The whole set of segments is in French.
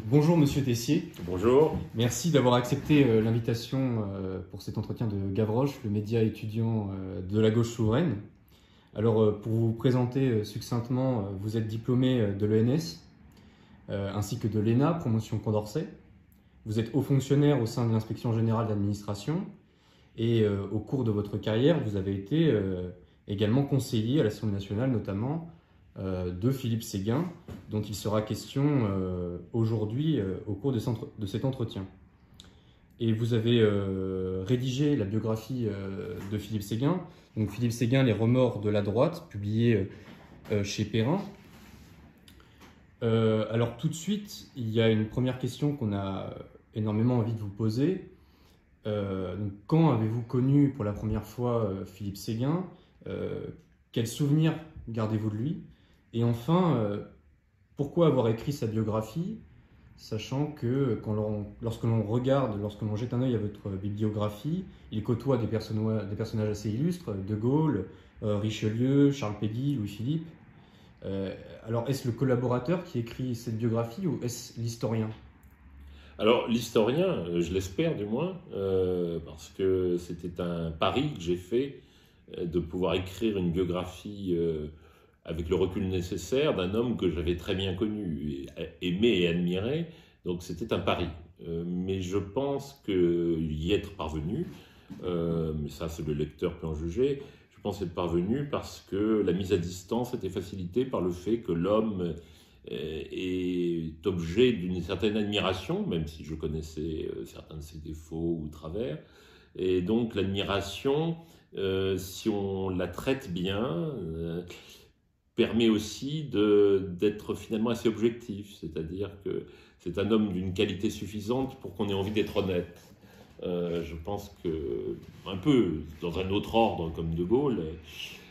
Bonjour Monsieur Tessier. Bonjour. Merci d'avoir accepté l'invitation pour cet entretien de Gavroche, le média étudiant de la gauche souveraine. Alors pour vous présenter succinctement, vous êtes diplômé de l'ENS ainsi que de l'ENA, promotion Condorcet. Vous êtes haut fonctionnaire au sein de l'Inspection Générale d'Administration et au cours de votre carrière, vous avez été également conseiller à l'Assemblée nationale, notamment de Philippe Séguin, dont il sera question aujourd'hui au cours de cet entretien. Et vous avez rédigé la biographie de Philippe Séguin, donc Philippe Séguin, Les remords de la droite, publié chez Perrin. Alors tout de suite, il y a une première question qu'on a énormément envie de vous poser. Donc, quand avez-vous connu pour la première fois Philippe Séguin? Quels souvenirs gardez-vous de lui? Et enfin, pourquoi avoir écrit sa biographie, sachant que lorsque l'on jette un œil à votre bibliographie, il côtoie des personnages assez illustres, De Gaulle, Richelieu, Charles Péguy, Louis-Philippe. Alors, est-ce le collaborateur qui écrit cette biographie ou est-ce l'historien? Alors, l'historien, je l'espère du moins, parce que c'était un pari que j'ai fait de pouvoir écrire une biographie avec le recul nécessaire d'un homme que j'avais très bien connu, aimé et admiré. Donc c'était un pari. Mais je pense y être parvenu, mais ça c'est le lecteur peut en juger, je pense être parvenu parce que la mise à distance était facilitée par le fait que l'homme est objet d'une certaine admiration, même si je connaissais certains de ses défauts ou travers. Et donc l'admiration, si on la traite bien, permet aussi d'être finalement assez objectif, c'est-à-dire que c'est un homme d'une qualité suffisante pour qu'on ait envie d'être honnête. Je pense que, un peu dans un autre ordre comme De Gaulle,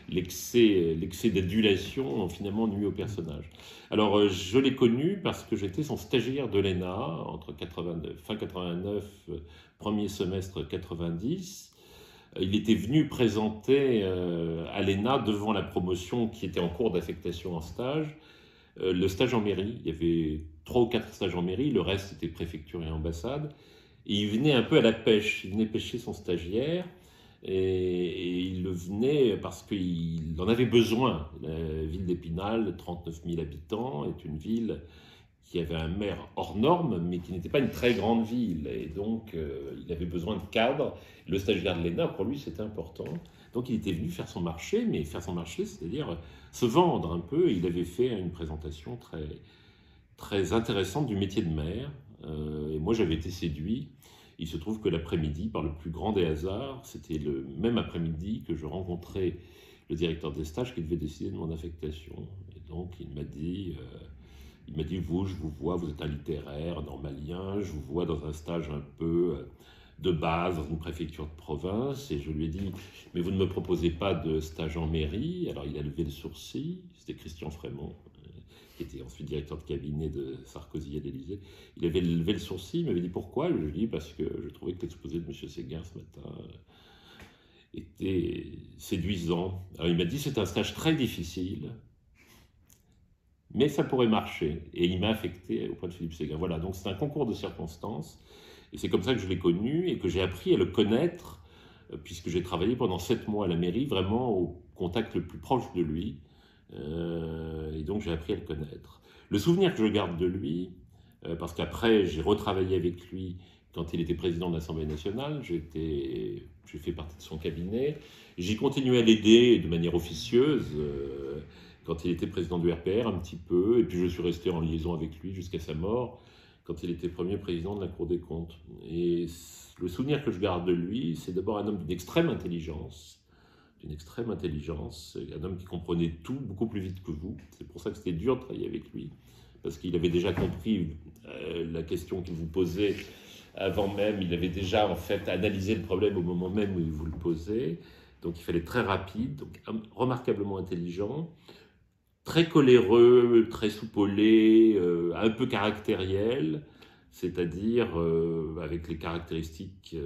l'excès d'adulation finalement nuit au personnage. Alors je l'ai connu parce que j'étais son stagiaire de l'ENA entre fin 89, premier semestre 90. Il était venu présenter à l'ENA, devant la promotion qui était en cours d'affectation en stage, le stage en mairie. Il y avait 3 ou 4 stages en mairie, le reste était préfecture et ambassade. Et il venait un peu à la pêche, il venait pêcher son stagiaire, et il le venait parce qu'il en avait besoin. La ville d'Épinal, 39 000 habitants, est une ville qui avait un maire hors norme, mais qui n'était pas une très grande ville. Et donc, il avait besoin de cadres. Le stagiaire de l'ENA, pour lui, c'était important. Donc, il était venu faire son marché, mais faire son marché, c'est-à-dire se vendre un peu. Il avait fait une présentation très, très intéressante du métier de maire. Et moi, j'avais été séduit. Il se trouve que l'après-midi, par le plus grand des hasards, c'était le même après-midi que je rencontrais le directeur des stages qui devait décider de mon affectation. Et donc, il m'a dit... vous, je vous vois, vous êtes un littéraire normalien, je vous vois dans un stage un peu de base dans une préfecture de province. Et je lui ai dit, mais vous ne me proposez pas de stage en mairie? Alors il a levé le sourcil, c'était Christian Frémont, qui était ensuite directeur de cabinet de Sarkozy à l'Élysée. Il avait levé le sourcil, il m'avait dit pourquoi? Je lui ai dit parce que je trouvais que l'exposé de M. Séguin ce matin était séduisant. Alors il m'a dit, c'est un stage très difficile, mais ça pourrait marcher. Et il m'a affecté auprès de Philippe Séguin. Voilà, donc c'est un concours de circonstances. Et c'est comme ça que je l'ai connu et que j'ai appris à le connaître, puisque j'ai travaillé pendant 7 mois à la mairie, vraiment au contact le plus proche de lui. Et donc j'ai appris à le connaître. Le souvenir que je garde de lui, parce qu'après j'ai retravaillé avec lui quand il était président de l'Assemblée nationale, j'ai fait partie de son cabinet. J'ai continué à l'aider de manière officieuse, quand il était président du RPR un petit peu, et puis je suis resté en liaison avec lui jusqu'à sa mort, quand il était premier président de la Cour des comptes. Et le souvenir que je garde de lui, c'est d'abord un homme d'une extrême intelligence, un homme qui comprenait tout beaucoup plus vite que vous. C'est pour ça que c'était dur de travailler avec lui, parce qu'il avait déjà compris la question qu'il vous posait avant même, il avait déjà en fait analysé le problème au moment même où il vous le posait, donc il fallait être très rapide, donc remarquablement intelligent, très coléreux, très soupolé, un peu caractériel, c'est-à-dire avec les caractéristiques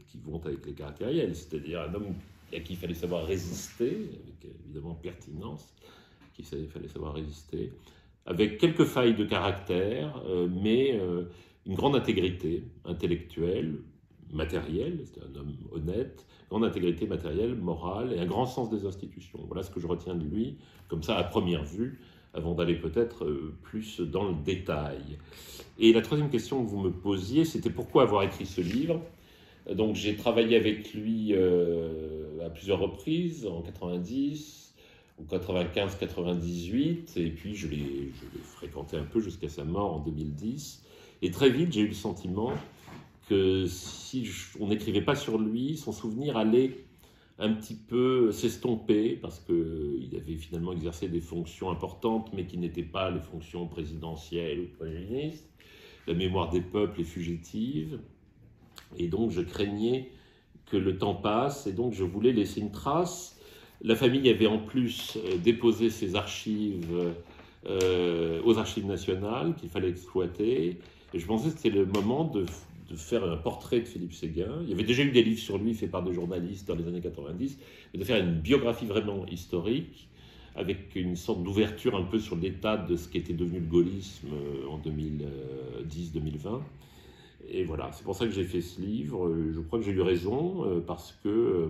qui vont avec les caractériels, c'est-à-dire un homme à qui il fallait savoir résister, avec évidemment pertinence, fallait savoir résister, avec quelques failles de caractère, mais une grande intégrité intellectuelle, matérielle, c'est un homme honnête, grande intégrité matérielle, morale et un grand sens des institutions. Voilà ce que je retiens de lui, comme ça à première vue, avant d'aller peut-être plus dans le détail. Et la troisième question que vous me posiez, c'était pourquoi avoir écrit ce livre. Donc j'ai travaillé avec lui à plusieurs reprises, en 90, en 95-98, et puis je l'ai fréquenté un peu jusqu'à sa mort en 2010. Et très vite, j'ai eu le sentiment que si on n'écrivait pas sur lui, son souvenir allait un petit peu s'estomper, parce qu'il avait finalement exercé des fonctions importantes, mais qui n'étaient pas les fonctions présidentielles ou Premier ministre. La mémoire des peuples est fugitive, et donc je craignais que le temps passe, et donc je voulais laisser une trace. La famille avait en plus déposé ses archives aux archives nationales qu'il fallait exploiter, et je pensais que c'était le moment de faire un portrait de Philippe Séguin. Il y avait déjà eu des livres sur lui faits par des journalistes dans les années 90, mais de faire une biographie vraiment historique, avec une sorte d'ouverture un peu sur l'état de ce qui était devenu le gaullisme en 2010-2020. Et voilà, c'est pour ça que j'ai fait ce livre. Je crois que j'ai eu raison, parce que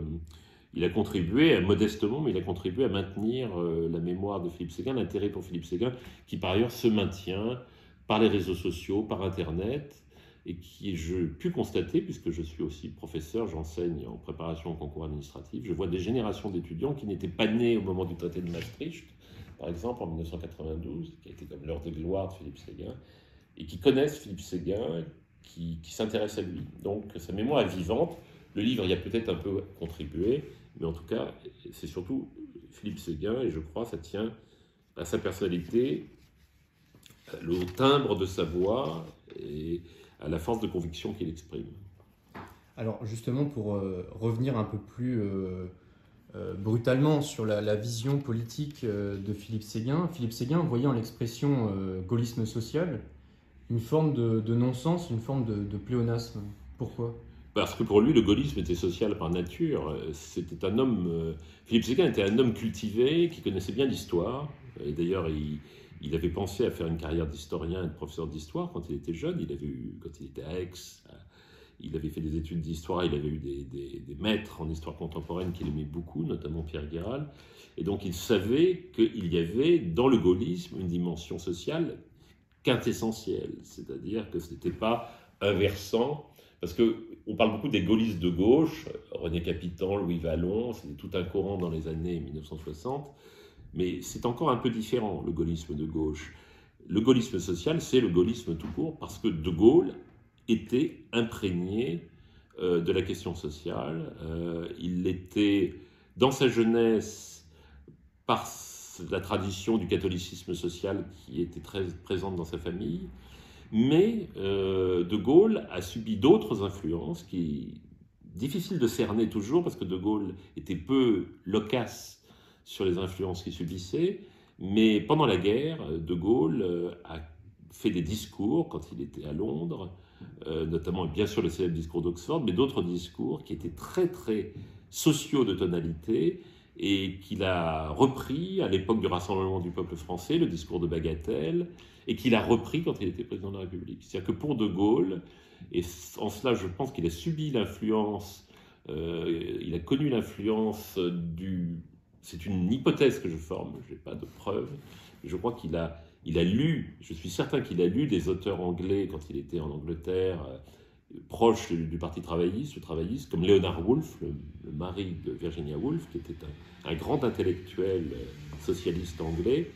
il a contribué, modestement, mais il a contribué à maintenir la mémoire de Philippe Séguin, l'intérêt pour Philippe Séguin, qui par ailleurs se maintient par les réseaux sociaux, par Internet, et qui, j'ai pu constater, puisque je suis aussi professeur, j'enseigne en préparation au concours administratif, je vois des générations d'étudiants qui n'étaient pas nés au moment du traité de Maastricht, par exemple en 1992, qui a été comme l'heure de gloire de Philippe Séguin, et qui connaissent Philippe Séguin, qui s'intéressent à lui. Donc sa mémoire est vivante. Le livre y a peut-être un peu contribué, mais en tout cas, c'est surtout Philippe Séguin, et je crois que ça tient à sa personnalité, au timbre de sa voix, et à la force de conviction qu'il exprime. Alors justement, pour revenir un peu plus brutalement sur la vision politique de Philippe Séguin voyait en l'expression gaullisme social une forme de non-sens, une forme de pléonasme. Pourquoi ? Parce que pour lui, le gaullisme était social par nature. C'était un homme... Philippe Séguin était un homme cultivé, qui connaissait bien l'histoire. Et d'ailleurs, il avait pensé à faire une carrière d'historien et de professeur d'histoire quand il était jeune. Quand il était à Aix, il avait fait des études d'histoire. Il avait eu des maîtres en histoire contemporaine qu'il aimait beaucoup, notamment Pierre Guéral. Et donc, il savait qu'il y avait dans le gaullisme une dimension sociale quintessentielle. C'est-à-dire que ce n'était pas un versant... Parce qu'on parle beaucoup des gaullistes de gauche, René Capitan, Louis Vallon, c'était tout un courant dans les années 1960, mais c'est encore un peu différent, le gaullisme de gauche. Le gaullisme social, c'est le gaullisme tout court, parce que De Gaulle était imprégné de la question sociale. Il était, dans sa jeunesse, par la tradition du catholicisme social qui était très présente dans sa famille, mais De Gaulle a subi d'autres influences qui difficiles de cerner toujours, parce que De Gaulle était peu loquace sur les influences qu'il subissait, mais pendant la guerre, De Gaulle a fait des discours quand il était à Londres, notamment bien sûr le célèbre discours d'Oxford, mais d'autres discours qui étaient très très sociaux de tonalité, et qu'il a repris à l'époque du Rassemblement du peuple français, le discours de Bagatelle, et qu'il a repris quand il était président de la République. C'est-à-dire que pour De Gaulle, et en cela je pense qu'il a subi l'influence, il a connu l'influence du... C'est une hypothèse que je forme, je n'ai pas de preuves, mais je crois qu'il a lu, je suis certain qu'il a lu des auteurs anglais quand il était en Angleterre, proche du Parti travailliste, comme Leonard Woolf, le mari de Virginia Woolf, qui était un grand intellectuel socialiste anglais.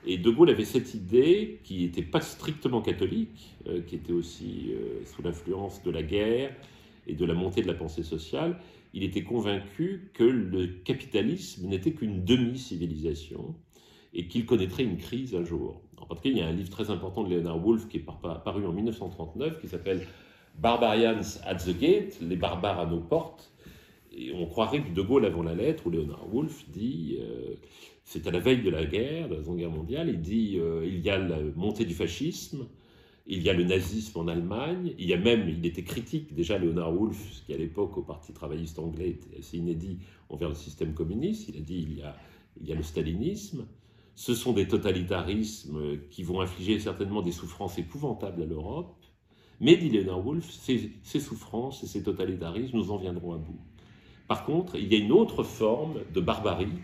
Et De Gaulle avait cette idée, qui n'était pas strictement catholique, qui était aussi sous l'influence de la guerre et de la montée de la pensée sociale. Il était convaincu que le capitalisme n'était qu'une demi-civilisation et qu'il connaîtrait une crise un jour. En particulier, il y a un livre très important de Leonard Woolf qui est paru en 1939, qui s'appelle Barbarians at the Gate, les barbares à nos portes. Et on croirait que De Gaulle avant la lettre, où Leonard Woolf dit, c'est à la veille de la guerre, de la Seconde Guerre mondiale, il dit il y a la montée du fascisme, il y a le nazisme en Allemagne, il était critique, déjà Leonard Woolf, qui à l'époque au Parti travailliste anglais était assez inédit envers le système communiste, il a dit il y a le stalinisme. Ce sont des totalitarismes qui vont infliger certainement des souffrances épouvantables à l'Europe. Mais, dit Leonard Woolf, ces souffrances et ces totalitarismes, nous en viendrons à bout. Par contre, il y a une autre forme de barbarie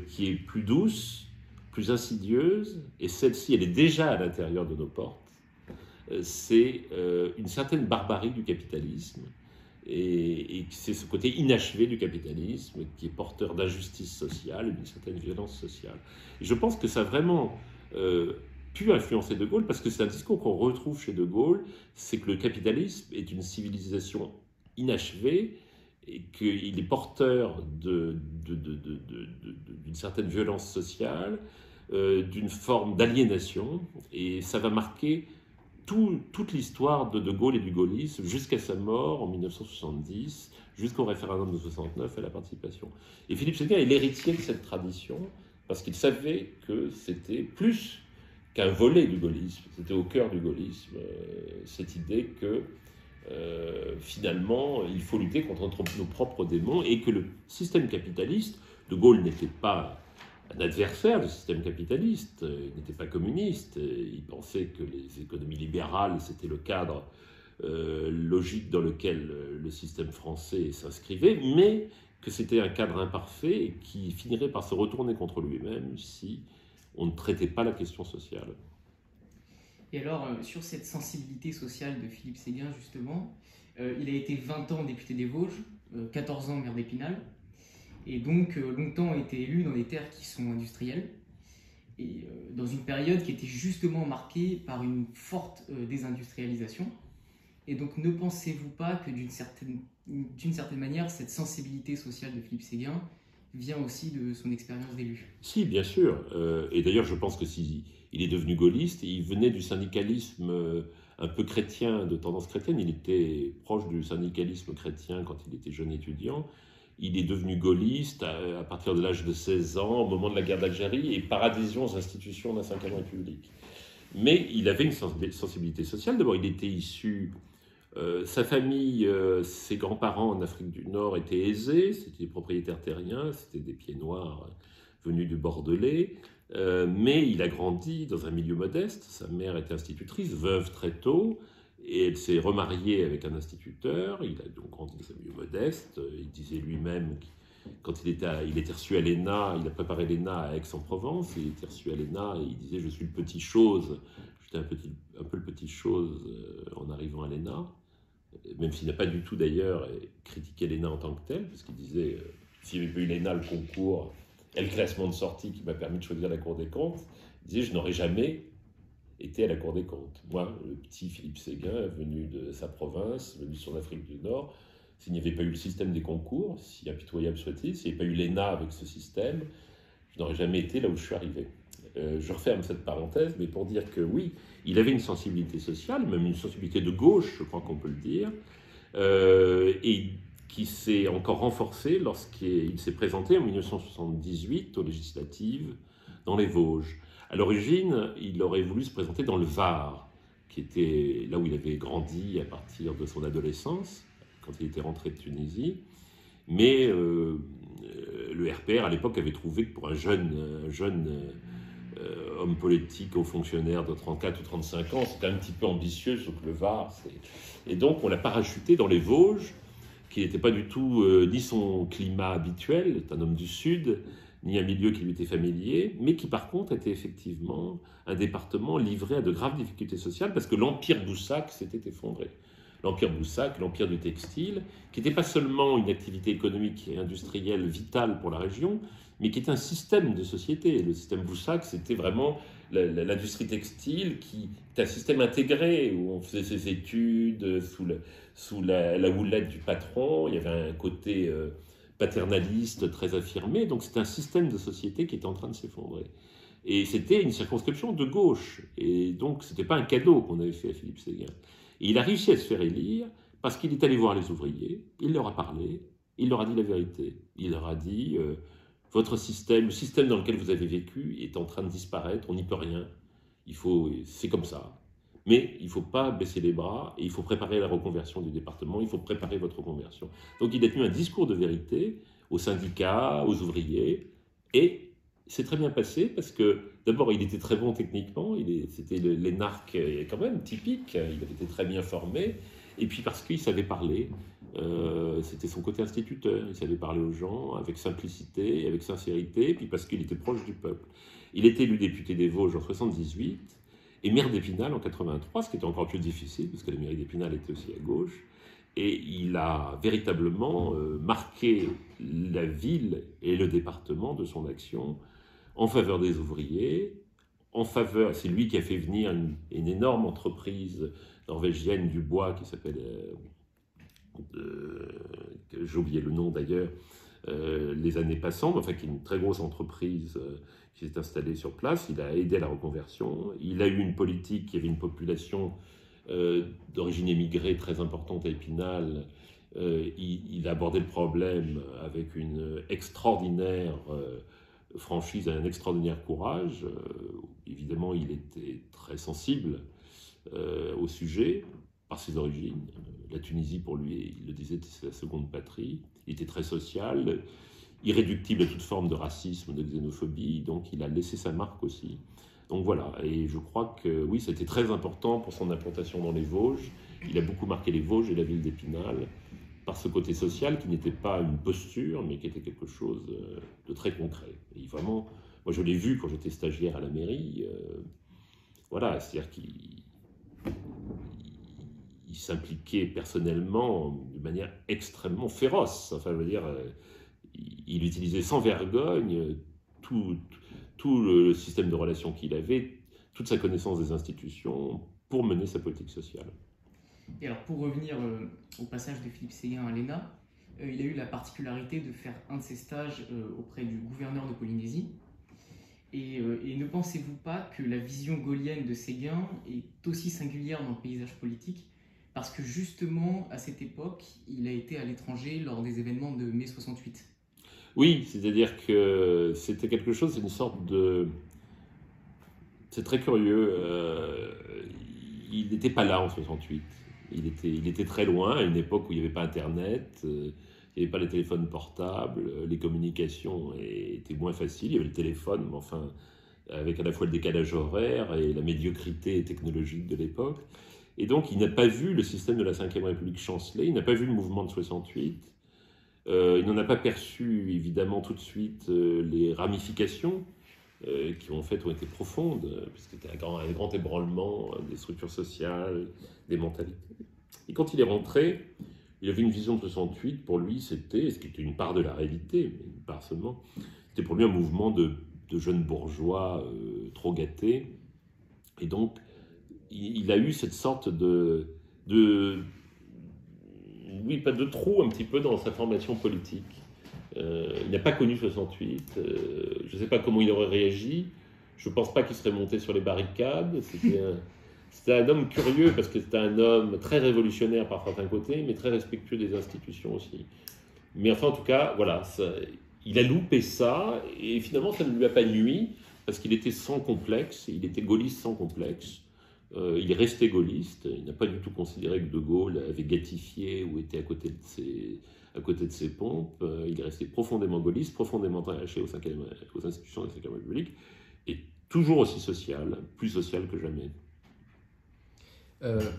qui est plus douce, plus insidieuse, et celle-ci, elle est déjà à l'intérieur de nos portes. C'est une certaine barbarie du capitalisme, et c'est ce côté inachevé du capitalisme qui est porteur d'injustice sociale et d'une certaine violence sociale. Et je pense que ça a vraiment pu influencer De Gaulle, parce que c'est un discours qu'on retrouve chez De Gaulle, c'est que le capitalisme est une civilisation inachevée, et qu'il est porteur d'une certaine violence sociale, d'une forme d'aliénation, et ça va marquer toute l'histoire de Gaulle et du gaullisme jusqu'à sa mort en 1970, jusqu'au référendum de 69 et la participation. Et Philippe Séguin est l'héritier de cette tradition, parce qu'il savait que c'était plus qu'un volet du gaullisme, c'était au cœur du gaullisme, cette idée que finalement, il faut lutter contre nos propres démons, et que le système capitaliste, De Gaulle n'était pas un adversaire du système capitaliste, il n'était pas communiste, il pensait que les économies libérales, c'était le cadre logique dans lequel le système français s'inscrivait, mais que c'était un cadre imparfait et qui finirait par se retourner contre lui-même si on ne traitait pas la question sociale. Et alors, sur cette sensibilité sociale de Philippe Séguin, justement, il a été 20 ans député des Vosges, 14 ans maire d'Épinal, et donc longtemps été élu dans des terres qui sont industrielles, et dans une période qui était justement marquée par une forte désindustrialisation. Et donc, ne pensez-vous pas que d'une certaine manière, cette sensibilité sociale de Philippe Séguin vient aussi de son expérience d'élu? Si, bien sûr. Et d'ailleurs, je pense que si il est devenu gaulliste, il venait du syndicalisme un peu chrétien, de tendance chrétienne. Il était proche du syndicalisme chrétien quand il était jeune étudiant. Il est devenu gaulliste à partir de l'âge de 16 ans, au moment de la guerre d'Algérie, et par adhésion aux institutions de la Ve République. Mais il avait une sensibilité sociale. D'abord, il était issu... sa famille, ses grands-parents en Afrique du Nord étaient aisés, c'était des propriétaires terriens, c'était des pieds noirs venus du Bordelais, mais il a grandi dans un milieu modeste. Sa mère était institutrice, veuve très tôt, et elle s'est remariée avec un instituteur. Il a donc grandi dans un milieu modeste. Il disait lui-même, quand il était reçu à l'ENA, il a préparé l'ENA à Aix-en-Provence, il était reçu à l'ENA et il disait « je suis le petit chose ». J'étais un peu le petit chose en arrivant à l'ENA, même s'il n'a pas du tout d'ailleurs critiqué l'ENA en tant que tel, parce qu'il disait s'il n'y avait pas eu l'ENA, le concours et le classement de sortie qui m'a permis de choisir la Cour des comptes, il disait je n'aurais jamais été à la Cour des comptes. Moi, le petit Philippe Séguin, venu de sa province, venu sur l'Afrique du Nord, s'il n'y avait pas eu le système des concours, si impitoyable soit-il, s'il n'y avait pas eu l'ENA avec ce système, je n'aurais jamais été là où je suis arrivé. Je referme cette parenthèse, mais pour dire que oui, il avait une sensibilité sociale, même une sensibilité de gauche, je crois qu'on peut le dire, et qui s'est encore renforcée lorsqu'il s'est présenté en 1978 aux législatives dans les Vosges. À l'origine, il aurait voulu se présenter dans le Var, qui était là où il avait grandi à partir de son adolescence, quand il était rentré de Tunisie. Mais le RPR, à l'époque, avait trouvé que pour un jeune homme politique, haut fonctionnaire de 34 ou 35 ans, c'était un petit peu ambitieux, sauf que le Var. Et donc, on l'a parachuté dans les Vosges, qui n'était pas du tout ni son climat habituel, c'est un homme du Sud, ni un milieu qui lui était familier, mais qui par contre était effectivement un département livré à de graves difficultés sociales, parce que l'empire Boussac s'était effondré. L'empire Boussac, l'empire du textile, qui n'était pas seulement une activité économique et industrielle vitale pour la région, mais qui était un système de société. Le système Boussac, c'était vraiment l'industrie textile, qui était un système intégré, où on faisait ses études sous la houlette du patron. Il y avait un côté paternaliste très affirmé, donc c'était un système de société qui était en train de s'effondrer. Et c'était une circonscription de gauche, et donc c'était pas un cadeau qu'on avait fait à Philippe Séguin. Et il a réussi à se faire élire parce qu'il est allé voir les ouvriers, il leur a parlé, il leur a dit la vérité. Il leur a dit votre système, le système dans lequel vous avez vécu est en train de disparaître, on n'y peut rien, c'est comme ça. Mais il ne faut pas baisser les bras et il faut préparer la reconversion du département, il faut préparer votre reconversion. Donc il a tenu un discours de vérité aux syndicats, aux ouvriers, et c'est très bien passé parce que, d'abord, il était très bon techniquement, c'était l'énarque quand même typique, il avait été très bien formé, et puis parce qu'il savait parler, c'était son côté instituteur, il savait parler aux gens avec simplicité, avec sincérité, et puis parce qu'il était proche du peuple. Il était élu député des Vosges en 78, et maire d'Épinal en 83, ce qui était encore plus difficile, parce que la mairie d'Épinal était aussi à gauche, et il a véritablement marqué la ville et le département de son action en faveur des ouvriers, en faveur, c'est lui qui a fait venir une énorme entreprise norvégienne du bois qui s'appelle, j'ai oublié le nom d'ailleurs, les années passant, enfin qui est une très grosse entreprise qui s'est installée sur place. Il a aidé à la reconversion, il a eu une politique qui avait une population d'origine émigrée très importante à Épinal. Il a abordé le problème avec une extraordinaire franchise et un extraordinaire courage. Évidemment, il était très sensible au sujet par ses origines. La Tunisie, pour lui, il le disait, c'est la seconde patrie. Il était très social, irréductible à toute forme de racisme, de xénophobie, donc il a laissé sa marque aussi. Donc voilà, et je crois que oui, c'était très important pour son implantation dans les Vosges. Il a beaucoup marqué les Vosges et la ville d'Épinal par ce côté social qui n'était pas une posture, mais qui était quelque chose de très concret. Et vraiment, moi je l'ai vu quand j'étais stagiaire à la mairie, voilà, c'est-à-dire qu'il s'impliquait personnellement de manière extrêmement féroce. Enfin, je veux dire, il utilisait sans vergogne tout le système de relations qu'il avait, toute sa connaissance des institutions pour mener sa politique sociale. Et alors, pour revenir au passage de Philippe Séguin à l'ENA, il a eu la particularité de faire un de ses stages auprès du gouverneur de Polynésie. Et ne pensez-vous pas que la vision gaullienne de Séguin est aussi singulière dans le paysage politique, parce que justement, à cette époque, il a été à l'étranger lors des événements de mai 68. Oui, c'est-à-dire que c'était quelque chose, c'est une sorte de... C'est très curieux. Il n'était pas là en 68. Il était très loin, à une époque où il n'y avait pas Internet, il n'y avait pas les téléphones portables, les communications étaient moins faciles. Il y avait le téléphone, mais enfin, avec à la fois le décalage horaire et la médiocrité technologique de l'époque. Et donc, il n'a pas vu le système de la Ve République chanceler, il n'a pas vu le mouvement de 68. Il n'en a pas perçu, évidemment, tout de suite les ramifications qui, en fait, ont été profondes, puisque c'était un grand ébranlement des structures sociales, des mentalités. Et quand il est rentré, il avait une vision de 68, pour lui, c'était, ce qui était une part de la réalité, mais une part seulement, c'était pour lui un mouvement de jeunes bourgeois trop gâtés. Et donc, il a eu cette sorte oui, pas de trou un petit peu dans sa formation politique. Il n'a pas connu 68. Je ne sais pas comment il aurait réagi. Je ne pense pas qu'il serait monté sur les barricades. C'était un homme curieux parce que c'était un homme très révolutionnaire par certains côtés, mais très respectueux des institutions aussi. Mais enfin, en tout cas, voilà, il a loupé ça et finalement, ça ne lui a pas nui parce qu'il était sans complexe. Il était gaulliste sans complexe. Il est resté gaulliste, il n'a pas du tout considéré que De Gaulle avait gatifié ou était à côté de ses pompes. Il est resté profondément gaulliste, profondément attaché aux institutions de la Ve République, et toujours aussi social, plus social que jamais.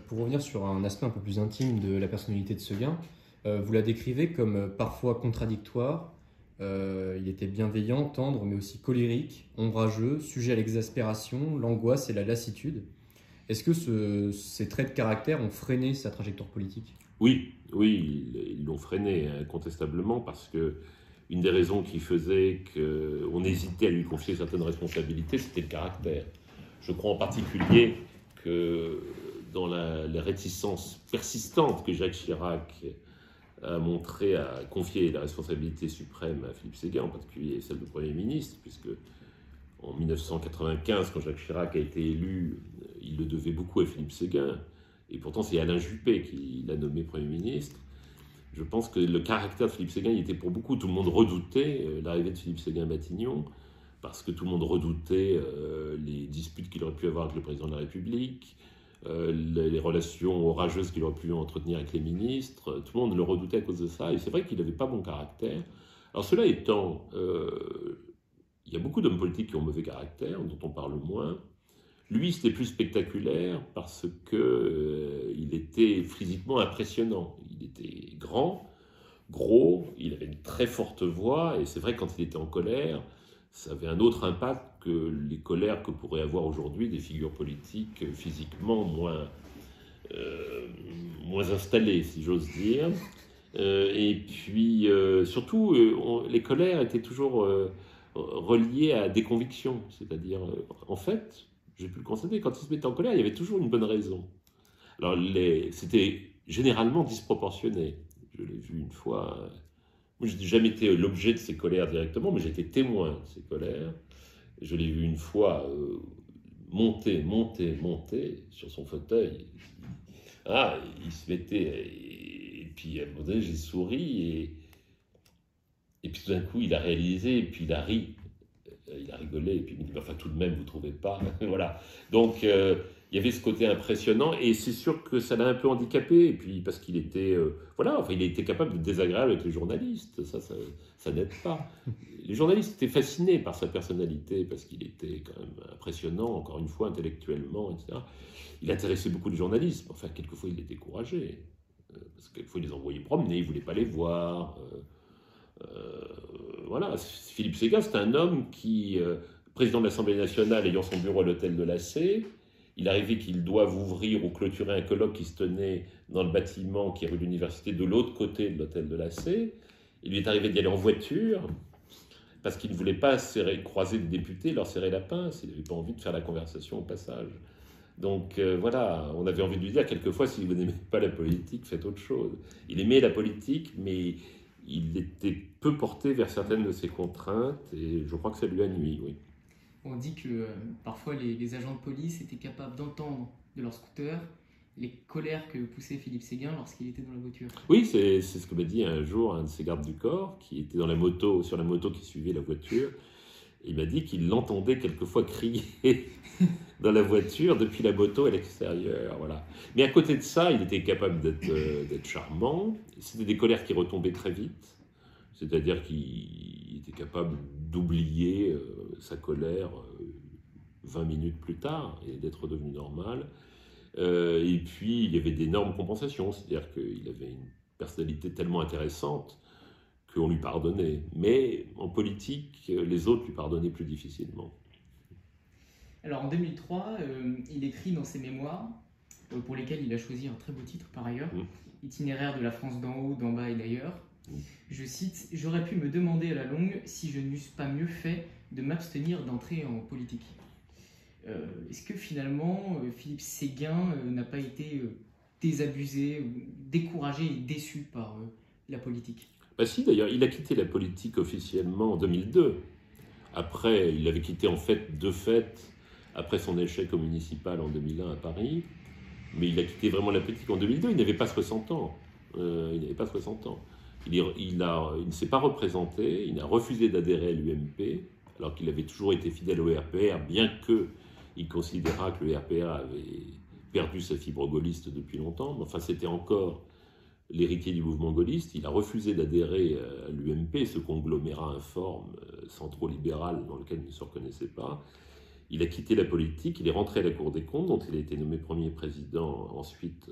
Pour revenir sur un aspect un peu plus intime de la personnalité de Séguin, vous la décrivez comme parfois contradictoire. Il était bienveillant, tendre, mais aussi colérique, ombrageux, sujet à l'exaspération, l'angoisse et la lassitude. Est-ce que ces traits de caractère ont freiné sa trajectoire politique ? Oui, ils l'ont freiné incontestablement parce que une des raisons qui faisait qu'on hésitait à lui confier certaines responsabilités, c'était le caractère. Je crois en particulier que dans la réticence persistante que Jacques Chirac a montré à confier la responsabilité suprême à Philippe Séguin, en particulier celle de Premier ministre, puisque en 1995, quand Jacques Chirac a été élu, il le devait beaucoup à Philippe Séguin, et pourtant c'est Alain Juppé qui l'a nommé Premier ministre. Je pense que le caractère de Philippe Séguin, il était pour beaucoup, tout le monde redoutait l'arrivée de Philippe Séguin à Matignon, parce que tout le monde redoutait les disputes qu'il aurait pu avoir avec le président de la République, les relations orageuses qu'il aurait pu entretenir avec les ministres. Tout le monde le redoutait à cause de ça, et c'est vrai qu'il n'avait pas bon caractère. Alors cela étant, il Il y a beaucoup d'hommes politiques qui ont mauvais caractère, dont on parle moins. Lui, c'était plus spectaculaire parce qu'il était physiquement impressionnant. Il était grand, gros, il avait une très forte voix, et c'est vrai que quand il était en colère, ça avait un autre impact que les colères que pourraient avoir aujourd'hui des figures politiques physiquement moins installées, si j'ose dire. Et puis, surtout, les colères étaient toujours reliées à des convictions. C'est-à-dire, en fait, j'ai pu le constater, quand il se mettait en colère, il y avait toujours une bonne raison. Alors, c'était généralement disproportionné. Je l'ai vu une fois. Moi, je n'ai jamais été l'objet de ces colères directement, mais j'ai été témoin de ces colères. Je l'ai vu une fois monter sur son fauteuil. Ah, il se mettait. Et puis, à un moment donné, j'ai souri. Et puis, tout d'un coup, il a réalisé. Et puis, il a ri. Il a rigolé. Et puis, il me dit, enfin, tout de même, vous ne trouvez pas. Voilà. Donc, il y avait ce côté impressionnant, et c'est sûr que ça l'a un peu handicapé, et puis parce qu'il était, il était capable de désagréable avec les journalistes, ça n'aide pas. Les journalistes étaient fascinés par sa personnalité, parce qu'il était quand même impressionnant, encore une fois, intellectuellement, etc. Il intéressait beaucoup les journalistes, enfin, quelquefois il les décourageait, parce que quelquefois il les envoyait promener, il ne voulait pas les voir. Voilà, Philippe Séguin, c'est un homme qui, président de l'Assemblée nationale, ayant son bureau à l'hôtel de l'AC, il arrivait qu'ils doivent ouvrir ou clôturer un colloque qui se tenait dans le bâtiment qui est rue de l'Université, de l'autre côté de l'hôtel de l'AC. Il lui est arrivé d'y aller en voiture parce qu'il ne voulait pas croiser des députés, leur serrer la pince. Il n'avait pas envie de faire la conversation au passage. Donc voilà, on avait envie de lui dire quelquefois, si vous n'aimez pas la politique, faites autre chose. Il aimait la politique, mais il était peu porté vers certaines de ses contraintes, et je crois que ça lui a nui, oui. On dit que parfois les agents de police étaient capables d'entendre de leur scooter les colères que poussait Philippe Séguin lorsqu'il était dans la voiture. Oui, c'est ce que m'a dit un jour un de ses gardes du corps qui était sur la moto qui suivait la voiture. Il m'a dit qu'il l'entendait quelquefois crier dans la voiture depuis la moto à l'extérieur. Voilà. Mais à côté de ça, il était capable d'être charmant. C'était des colères qui retombaient très vite. C'est-à-dire qu'il était capable d'oublier sa colère 20 minutes plus tard et d'être devenu normal. Et puis, il y avait d'énormes compensations. C'est-à-dire qu'il avait une personnalité tellement intéressante qu'on lui pardonnait. Mais en politique, les autres lui pardonnaient plus difficilement. Alors en 2003, il écrit dans ses mémoires, pour lesquels il a choisi un très beau titre par ailleurs, Itinéraire de la France d'en haut, d'en bas et d'ailleurs. Je cite, « J'aurais pu me demander à la longue si je n'eusse pas mieux fait de m'abstenir d'entrer en politique. » Est-ce que finalement, Philippe Séguin n'a pas été désabusé, découragé et déçu par la politique? Bah si, d'ailleurs, il a quitté la politique officiellement en 2002. Après, il l'avait quitté en fait, de fait, après son échec au municipal en 2001 à Paris. Mais il a quitté vraiment la politique en 2002. Il n'avait pas 60 ans. Il ne s'est pas représenté, il a refusé d'adhérer à l'UMP, alors qu'il avait toujours été fidèle au RPR, bien qu'il considéra que le RPR avait perdu sa fibre gaulliste depuis longtemps. Mais enfin, c'était encore l'héritier du mouvement gaulliste. Il a refusé d'adhérer à l'UMP, ce conglomérat informe, centro-libéral, dans lequel il ne se reconnaissait pas. Il a quitté la politique, il est rentré à la Cour des comptes, dont il a été nommé premier président ensuite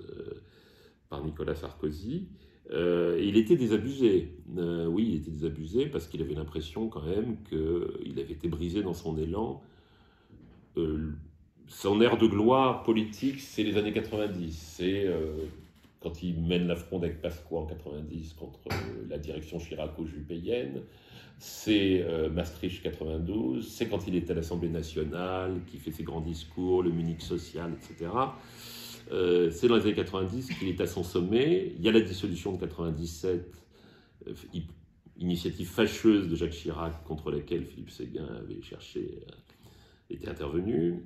par Nicolas Sarkozy. Il était désabusé. Oui, il était désabusé parce qu'il avait l'impression quand même qu'il avait été brisé dans son élan. Son ère de gloire politique, c'est les années 90. C'est quand il mène la fronde avec Pasqua en 90 contre la direction chiraco-juppéienne. C'est Maastricht 92. C'est quand il est à l'Assemblée nationale, qui fait ses grands discours, le Munich social, etc. C'est dans les années 90 qu'il est à son sommet. Il y a la dissolution de 97, initiative fâcheuse de Jacques Chirac contre laquelle Philippe Séguin était intervenu.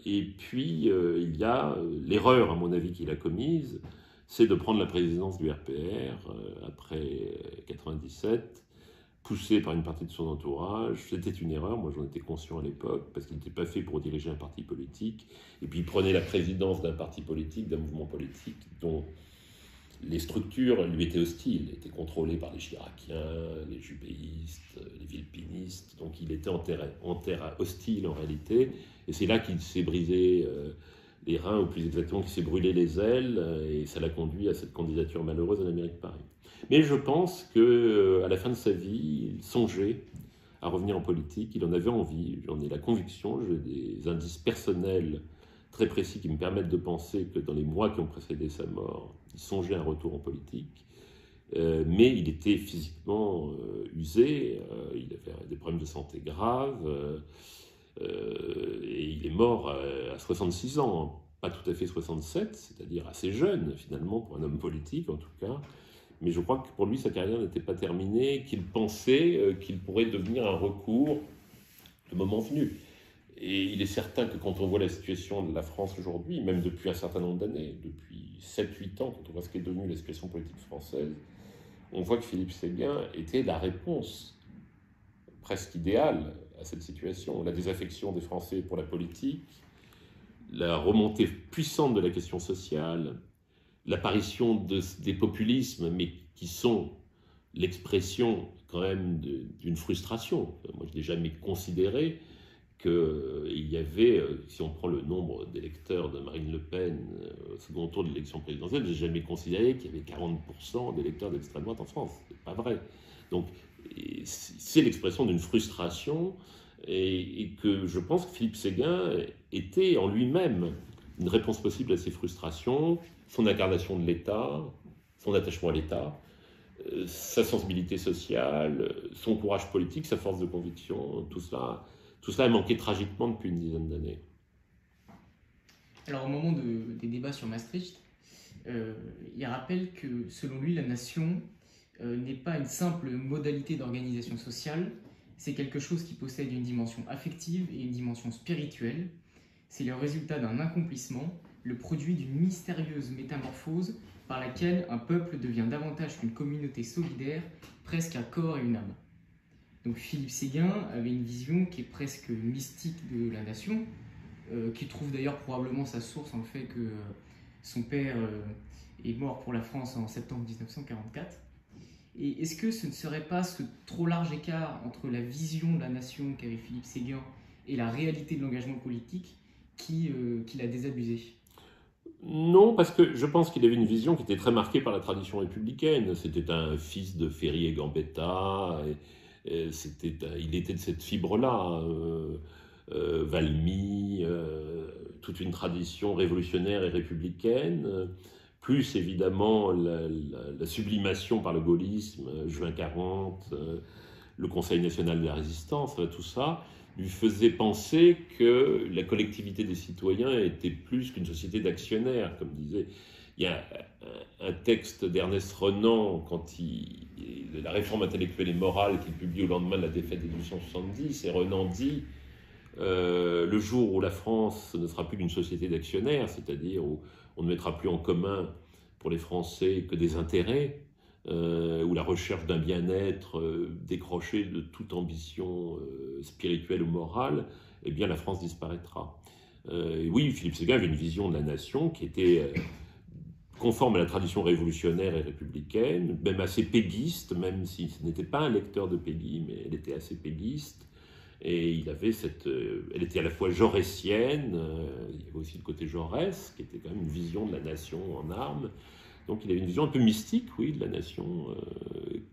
Et puis, il y a l'erreur, à mon avis, qu'il a commise, c'est de prendre la présidence du RPR après 97, poussé par une partie de son entourage. C'était une erreur, moi j'en étais conscient à l'époque, parce qu'il n'était pas fait pour diriger un parti politique. Et puis il prenait la présidence d'un parti politique, d'un mouvement politique dont les structures lui étaient hostiles, étaient contrôlées par les chiraciens, les juppéistes, les vilpinistes, donc il était en terre hostile en réalité, et c'est là qu'il s'est brisé les reins, ou plus exactement qu'il s'est brûlé les ailes, et ça l'a conduit à cette candidature malheureuse à la mairie de Paris. Mais je pense qu'à la fin de sa vie, il songeait à revenir en politique, il en avait envie, j'en ai la conviction, j'ai des indices personnels très précis qui me permettent de penser que dans les mois qui ont précédé sa mort, il songeait à un retour en politique, mais il était physiquement usé, il avait des problèmes de santé graves, et il est mort à 66 ans, hein, pas tout à fait 67, c'est-à-dire assez jeune finalement pour un homme politique en tout cas, mais je crois que pour lui sa carrière n'était pas terminée, qu'il pensait qu'il pourrait devenir un recours le moment venu. Et il est certain que quand on voit la situation de la France aujourd'hui, même depuis un certain nombre d'années, depuis 7-8 ans, quand on voit ce qu'est devenue la situation politique française, on voit que Philippe Séguin était la réponse presque idéale à cette situation. La désaffection des Français pour la politique, la remontée puissante de la question sociale, l'apparition des populismes, mais qui sont l'expression quand même d'une frustration. Moi, je n'ai jamais considéré qu'il y avait, si on prend le nombre d'électeurs de Marine Le Pen au second tour de l'élection présidentielle, je n'ai jamais considéré qu'il y avait 40% d'électeurs d'extrême droite en France. Ce n'est pas vrai. Donc, c'est l'expression d'une frustration et que je pense que Philippe Séguin était en lui-même une réponse possible à ces frustrations, son incarnation de l'État, son attachement à l'État, sa sensibilité sociale, son courage politique, sa force de conviction, tout cela a manqué tragiquement depuis une dizaine d'années. Alors au moment des débats sur Maastricht, il rappelle que selon lui, la nation n'est pas une simple modalité d'organisation sociale, c'est quelque chose qui possède une dimension affective et une dimension spirituelle. C'est le résultat d'un accomplissement, le produit d'une mystérieuse métamorphose par laquelle un peuple devient davantage qu'une communauté solidaire, presque un corps et une âme. Donc Philippe Séguin avait une vision qui est presque mystique de la nation, qui trouve d'ailleurs probablement sa source en le fait que son père est mort pour la France en septembre 1944. Et est-ce que ce ne serait pas ce trop large écart entre la vision de la nation qu'avait Philippe Séguin et la réalité de l'engagement politique qui l'a désabusé ? Non, parce que je pense qu'il avait une vision qui était très marquée par la tradition républicaine. C'était un fils de Ferrier et Gambetta, il était de cette fibre-là. Valmy, toute une tradition révolutionnaire et républicaine, plus évidemment la sublimation par le gaullisme, juin 40, le Conseil national de la résistance, tout ça lui faisait penser que la collectivité des citoyens était plus qu'une société d'actionnaires, comme disait. Il y a un texte d'Ernest Renan, la réforme intellectuelle et morale qu'il publie au lendemain de la défaite de 1870, et Renan dit le jour où la France ne sera plus qu'une société d'actionnaires, c'est-à-dire où on ne mettra plus en commun pour les Français que des intérêts, où la recherche d'un bien-être décroché de toute ambition spirituelle ou morale, eh bien la France disparaîtra. Et oui, Philippe Séguin avait une vision de la nation qui était conforme à la tradition révolutionnaire et républicaine, même assez péguiste, même si ce n'était pas un lecteur de Péguy, mais elle était assez péguiste. Et il avait elle était à la fois jaurétienne, il y avait aussi le côté Jaurès, qui était quand même une vision de la nation en armes. Donc il avait une vision un peu mystique, oui, de la nation,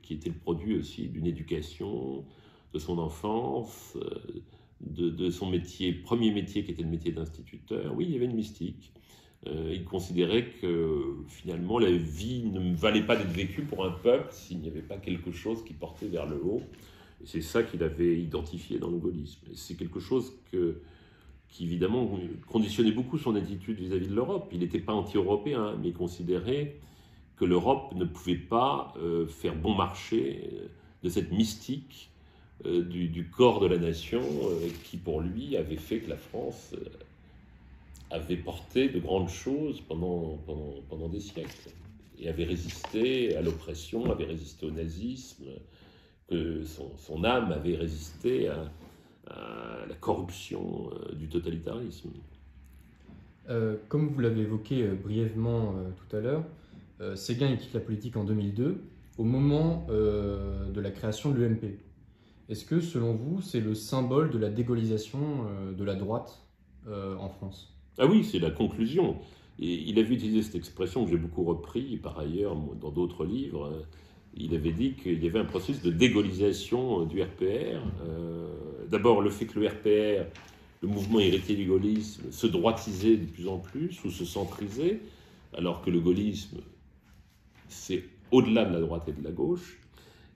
qui était le produit aussi d'une éducation, de son enfance, de son premier métier qui était le métier d'instituteur. Oui, il y avait une mystique. Il considérait que finalement la vie ne valait pas d'être vécue pour un peuple s'il n'y avait pas quelque chose qui portait vers le haut. Et c'est ça qu'il avait identifié dans le gaullisme. Et c'est quelque chose qui évidemment conditionnait beaucoup son attitude vis-à-vis de l'Europe. Il n'était pas anti-européen, mais il considérait que l'Europe ne pouvait pas faire bon marché de cette mystique du corps de la nation qui, pour lui, avait fait que la France avait porté de grandes choses pendant des siècles et avait résisté à l'oppression, avait résisté au nazisme, que son âme avait résisté à la corruption du totalitarisme. Comme vous l'avez évoqué brièvement tout à l'heure, Séguin il quitte la politique en 2002, au moment de la création de l'UMP. Est-ce que, selon vous, c'est le symbole de la dégaullisation de la droite en France? Ah oui, c'est la conclusion. Et il avait utilisé cette expression que j'ai beaucoup repris, par ailleurs, dans d'autres livres. Il avait dit qu'il y avait un processus de dégaullisation du RPR. D'abord, le fait que le RPR, le mouvement héritier du gaullisme, se droitisait de plus en plus, ou se centrisait, alors que le gaullisme, c'est au-delà de la droite et de la gauche.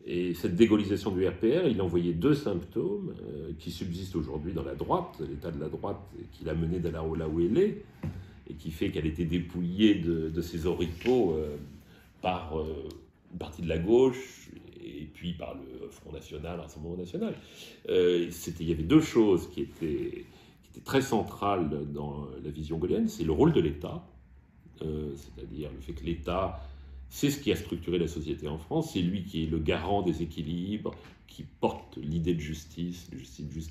Et cette dégaullisation du RPR, il envoyait deux symptômes qui subsistent aujourd'hui dans la droite, l'état de la droite qui l'a menée là où elle est, et qui fait qu'elle était dépouillée de ses oripeaux par une partie de la gauche et puis par le Front National, le Rassemblement National. Il y avait deux choses qui étaient très centrales dans la vision gaullienne. C'est le rôle de l'État, c'est-à-dire le fait que l'État, c'est ce qui a structuré la société en France, c'est lui qui est le garant des équilibres, qui porte l'idée de justice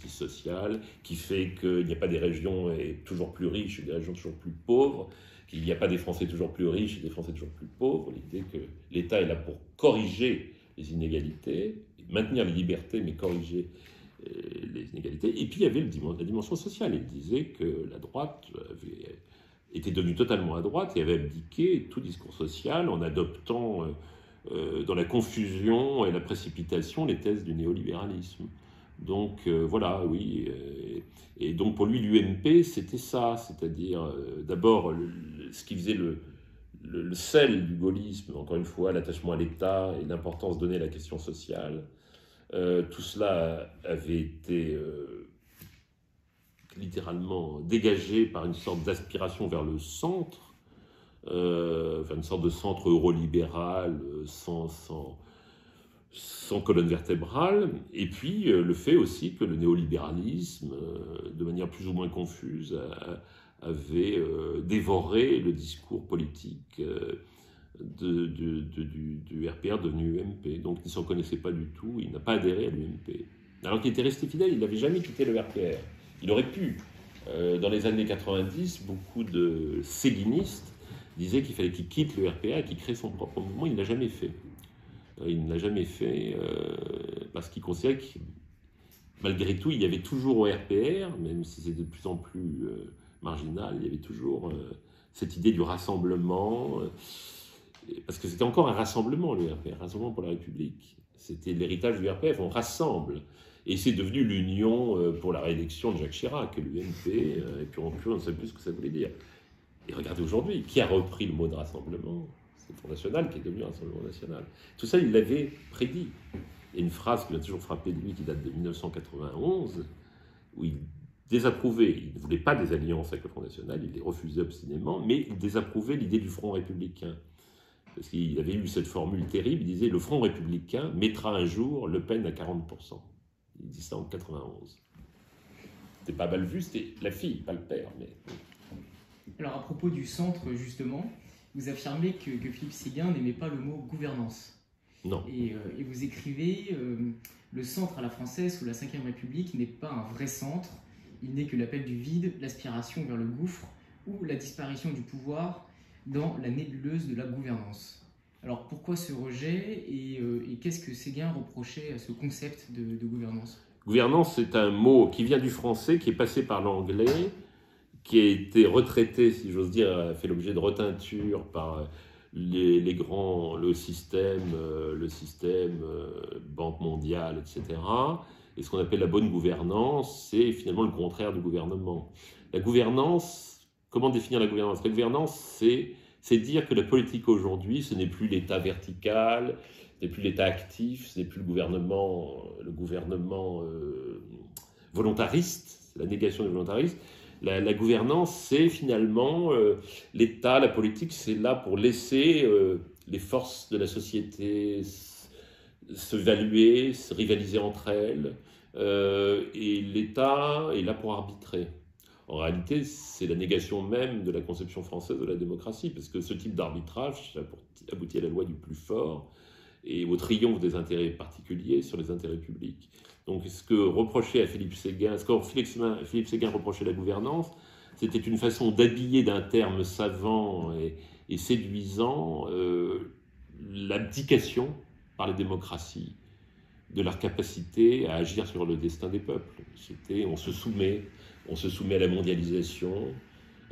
sociale, qui fait qu'il n'y a pas des régions toujours plus riches et des régions toujours plus pauvres, qu'il n'y a pas des Français toujours plus riches et des Français toujours plus pauvres, l'idée que l'État est là pour corriger les inégalités, maintenir les libertés, mais corriger les inégalités. Et puis il y avait la dimension sociale. Il disait que la droite était devenue totalement à droite et avait abdiqué tout discours social en adoptant dans la confusion et la précipitation les thèses du néolibéralisme. Donc voilà, oui. Et donc pour lui, l'UMP, c'était ça, c'est-à-dire d'abord ce qui faisait le sel du gaullisme, encore une fois, l'attachement à l'État et l'importance donnée à la question sociale. Tout cela avait été littéralement dégagé par une sorte d'aspiration vers le centre, vers une sorte de centre eurolibéral sans colonne vertébrale, et puis le fait aussi que le néolibéralisme, de manière plus ou moins confuse, avait dévoré le discours politique du RPR devenu UMP. Donc il ne s'en connaissait pas du tout, il n'a pas adhéré à l'UMP. Alors qu'il était resté fidèle, il n'avait jamais quitté le RPR. Il aurait pu. Dans les années 90, beaucoup de séguinistes disaient qu'il fallait qu'il quitte le RPR et qu'il crée son propre mouvement. Il ne l'a jamais fait. Il ne l'a jamais fait parce qu'il considérait que, malgré tout, il y avait toujours au RPR, même si c'est de plus en plus marginal, il y avait toujours cette idée du rassemblement, parce que c'était encore un rassemblement, le RPR, Rassemblement pour la République. C'était l'héritage du RPR, on rassemble. Et c'est devenu l'Union pour la réélection de Jacques Chirac, l'UMP, et puis on ne sait plus ce que ça voulait dire. Et regardez aujourd'hui, qui a repris le mot de rassemblement? C'est le Front National qui est devenu Rassemblement National. Tout ça, il l'avait prédit. Il y a une phrase qui m'a toujours frappé de lui, qui date de 1991, où il désapprouvait, il ne voulait pas des alliances avec le Front National, il les refusait obstinément, mais il désapprouvait l'idée du Front républicain. Parce qu'il avait eu cette formule terrible, il disait « Le Front républicain mettra un jour Le Pen à 40%. » Il dit ça en 91. C'était pas mal vu, c'était la fille, pas le père. Mais... Alors à propos du centre, justement, vous affirmez que Philippe Séguin n'aimait pas le mot gouvernance. Non. Et vous écrivez le centre à la française sous la Ve République n'est pas un vrai centre, il n'est que l'appel du vide, l'aspiration vers le gouffre ou la disparition du pouvoir dans la nébuleuse de la gouvernance. Alors pourquoi ce rejet et qu'est-ce que Séguin reprochait à ce concept de gouvernance? Gouvernance, c'est un mot qui vient du français, qui est passé par l'anglais, qui a été retraité, si j'ose dire, a fait l'objet de reteinture par les grands, le système, Banque mondiale, etc. Et ce qu'on appelle la bonne gouvernance, c'est finalement le contraire du gouvernement. La gouvernance, comment définir la gouvernance? La gouvernance, c'est dire que la politique aujourd'hui, ce n'est plus l'État vertical, ce n'est plus l'État actif, ce n'est plus le gouvernement volontariste, c'est la négation du volontarisme. La gouvernance, c'est finalement l'État, la politique, c'est là pour laisser les forces de la société se valuer, se rivaliser entre elles, et l'État est là pour arbitrer. En réalité, c'est la négation même de la conception française de la démocratie, parce que ce type d'arbitrage aboutit à la loi du plus fort et au triomphe des intérêts particuliers sur les intérêts publics. Donc ce que reprochait à Philippe Séguin, Philippe Séguin reprochait la gouvernance, c'était une façon d'habiller d'un terme savant et séduisant l'abdication par les démocraties de leur capacité à agir sur le destin des peuples. On se soumet à la mondialisation,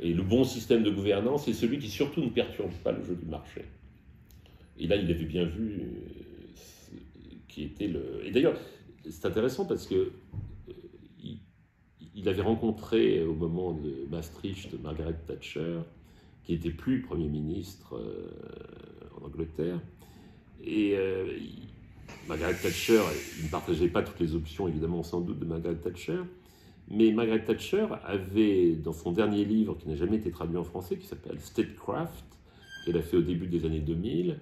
et le bon système de gouvernance est celui qui surtout ne perturbe pas le jeu du marché. Et là, il avait bien vu qui était le... Et d'ailleurs, c'est intéressant parce que il avait rencontré au moment de Maastricht Margaret Thatcher, qui n'était plus Premier ministre en Angleterre. Et Margaret Thatcher, il ne partageait pas toutes les options, évidemment, sans doute, de Margaret Thatcher. Mais Margaret Thatcher avait, dans son dernier livre, qui n'a jamais été traduit en français, qui s'appelle Statecraft, qu'elle a fait au début des années 2000,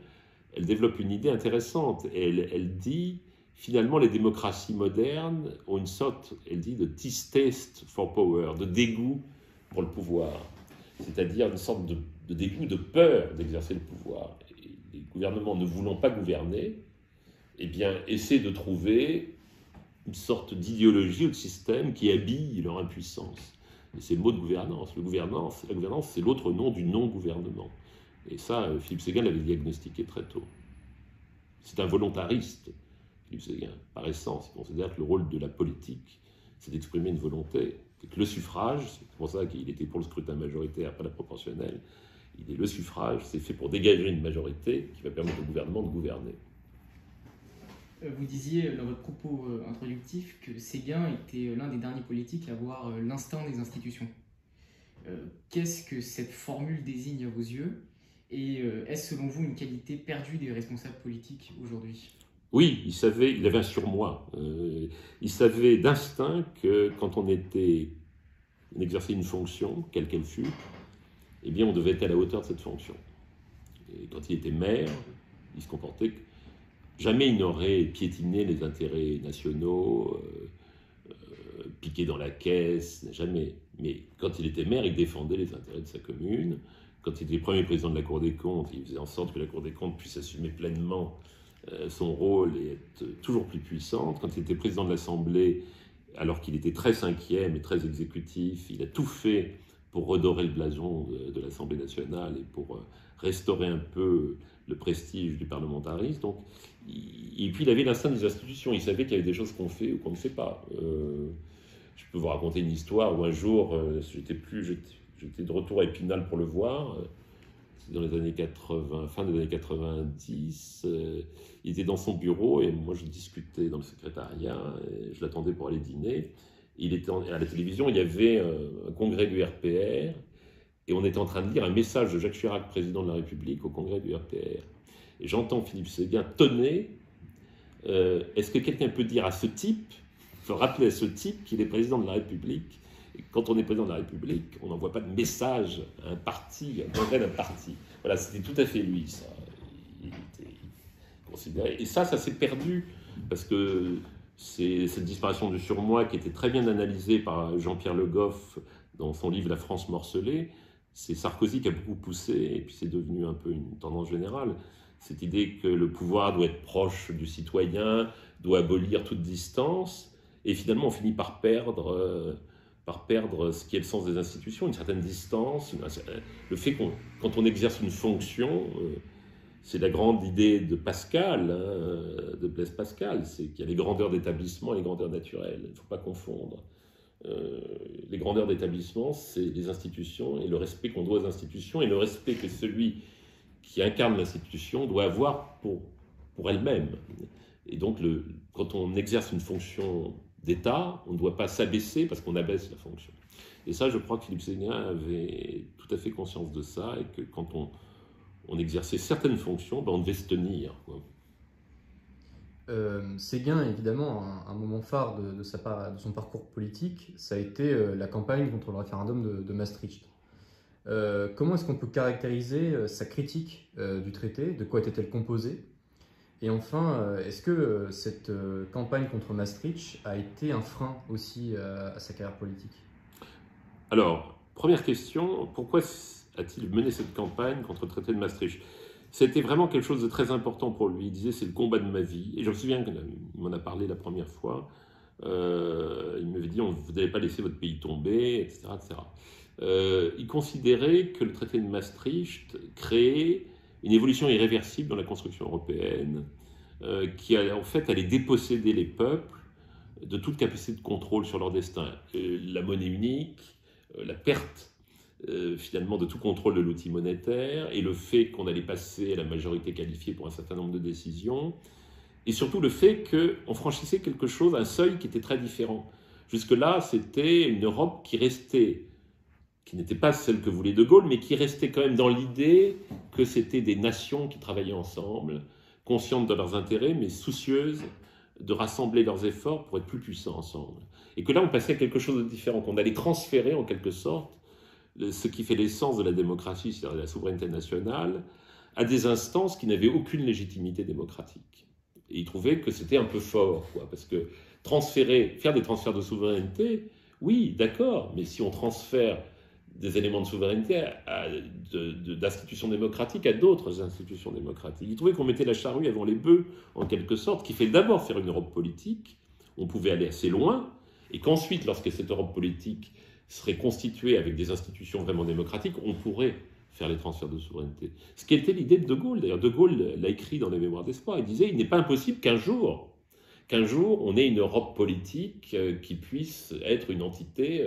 elle développe une idée intéressante. Elle dit, finalement, les démocraties modernes ont une sorte, elle dit, de distaste for power, de dégoût pour le pouvoir. C'est-à-dire une sorte de dégoût, de peur d'exercer le pouvoir. Et les gouvernements ne voulant pas gouverner, eh bien, essaient de trouver une sorte d'idéologie ou de système qui habille leur impuissance. Et c'est le mot de gouvernance. La gouvernance, c'est l'autre nom du non-gouvernement. Et ça, Philippe Séguin l'avait diagnostiqué très tôt. C'est un volontariste, Philippe Séguin, par essence. Il considère que le rôle de la politique, c'est d'exprimer une volonté. Et que le suffrage, c'est pour ça qu'il était pour le scrutin majoritaire, pas la proportionnelle, il est le suffrage, c'est fait pour dégager une majorité qui va permettre au gouvernement de gouverner. Vous disiez dans votre propos introductif que Séguin était l'un des derniers politiques à avoir l'instinct des institutions. Qu'est-ce que cette formule désigne à vos yeux? Et est-ce selon vous une qualité perdue des responsables politiques aujourd'hui? Oui, il avait un surmoi. Il savait d'instinct que quand on exerçait une fonction, quelle qu'elle fût, eh bien on devait être à la hauteur de cette fonction. Et quand il était maire, il se comportait que jamais il n'aurait piétiné les intérêts nationaux, piqué dans la caisse, jamais. Mais quand il était maire, il défendait les intérêts de sa commune. Quand il était premier président de la Cour des comptes, il faisait en sorte que la Cour des comptes puisse assumer pleinement son rôle et être toujours plus puissante. Quand il était président de l'Assemblée, alors qu'il était très cinquième et très exécutif, il a tout fait pour redorer le blason de l'Assemblée nationale et pour restaurer un peu le prestige du parlementarisme. Donc, et puis il avait l'instinct des institutions. Il savait qu'il y avait des choses qu'on fait ou qu'on ne fait pas. Je peux vous raconter une histoire où un jour, j'étais de retour à Épinal pour le voir. C'était dans les années 80, fin des années 90. Il était dans son bureau et moi je discutais dans le secrétariat. Et je l'attendais pour aller dîner. À la télévision, il y avait un congrès du RPR et on était en train de lire un message de Jacques Chirac, président de la République, au congrès du RPR. Et j'entends Philippe Séguin tonner. Est-ce que quelqu'un peut dire à ce type, rappeler à ce type qu'il est président de la République? Et quand on est président de la République, on n'envoie pas de message à un parti, à un congrès d'un parti. Voilà, c'était tout à fait lui, ça. Il était considéré. Et ça s'est perdu, parce que c'est cette disparition du surmoi qui était très bien analysée par Jean-Pierre Le Goff dans son livre La France morcelée. C'est Sarkozy qui a beaucoup poussé, et puis c'est devenu un peu une tendance générale. Cette idée que le pouvoir doit être proche du citoyen, doit abolir toute distance, et finalement on finit par perdre ce qui est le sens des institutions, une certaine distance, le fait quand on exerce une fonction, c'est la grande idée de Pascal, de Blaise Pascal, c'est qu'il y a les grandeurs d'établissement et les grandeurs naturelles, il ne faut pas confondre. Les grandeurs d'établissement, c'est les institutions et le respect qu'on doit aux institutions et le respect que celui qui incarne l'institution doit avoir pour elle-même. Et donc, quand on exerce une fonction d'État, on ne doit pas s'abaisser parce qu'on abaisse la fonction. Et ça, je crois que Philippe Séguin avait tout à fait conscience de ça et que quand on exerçait certaines fonctions, on devait se tenir, quoi. Séguin, évidemment, un moment phare de son parcours politique, ça a été la campagne contre le référendum de Maastricht. Comment est-ce qu'on peut caractériser sa critique du traité? De quoi était-elle composée? Et enfin, est-ce que cette campagne contre Maastricht a été un frein aussi à sa carrière politique? Alors, première question, pourquoi a-t-il mené cette campagne contre le traité de Maastricht? C'était vraiment quelque chose de très important pour lui. Il disait, c'est le combat de ma vie. Et je me souviens qu'il m'en a parlé la première fois. Il m'avait dit, vous n'allez pas laisser votre pays tomber, etc., etc. il considérait que le traité de Maastricht créait une évolution irréversible dans la construction européenne, qui en fait allait déposséder les peuples de toute capacité de contrôle sur leur destin. La monnaie unique, la perte finalement de tout contrôle de l'outil monétaire, et le fait qu'on allait passer à la majorité qualifiée pour un certain nombre de décisions, et surtout le fait qu'on franchissait quelque chose, un seuil qui était très différent. Jusque-là, c'était une Europe qui restait, qui n'était pas celle que voulait De Gaulle, mais qui restait quand même dans l'idée que c'était des nations qui travaillaient ensemble, conscientes de leurs intérêts, mais soucieuses de rassembler leurs efforts pour être plus puissants ensemble. Et que là, on passait à quelque chose de différent, qu'on allait transférer en quelque sorte ce qui fait l'essence de la démocratie, c'est-à-dire la souveraineté nationale, à des instances qui n'avaient aucune légitimité démocratique. Et il trouvait que c'était un peu fort, quoi, parce que faire des transferts de souveraineté, oui, d'accord, mais si on transfère des éléments de souveraineté d'institutions démocratiques à d'autres institutions démocratiques. Il trouvait qu'on mettait la charrue avant les bœufs, en quelque sorte, qui fait d'abord faire une Europe politique, on pouvait aller assez loin, et qu'ensuite, lorsque cette Europe politique serait constituée avec des institutions vraiment démocratiques, on pourrait faire les transferts de souveraineté. Ce qui était l'idée de De Gaulle. D'ailleurs, De Gaulle l'a écrit dans les Mémoires d'Espoir. Il disait, il n'est pas impossible qu'un jour, on ait une Europe politique qui puisse être une entité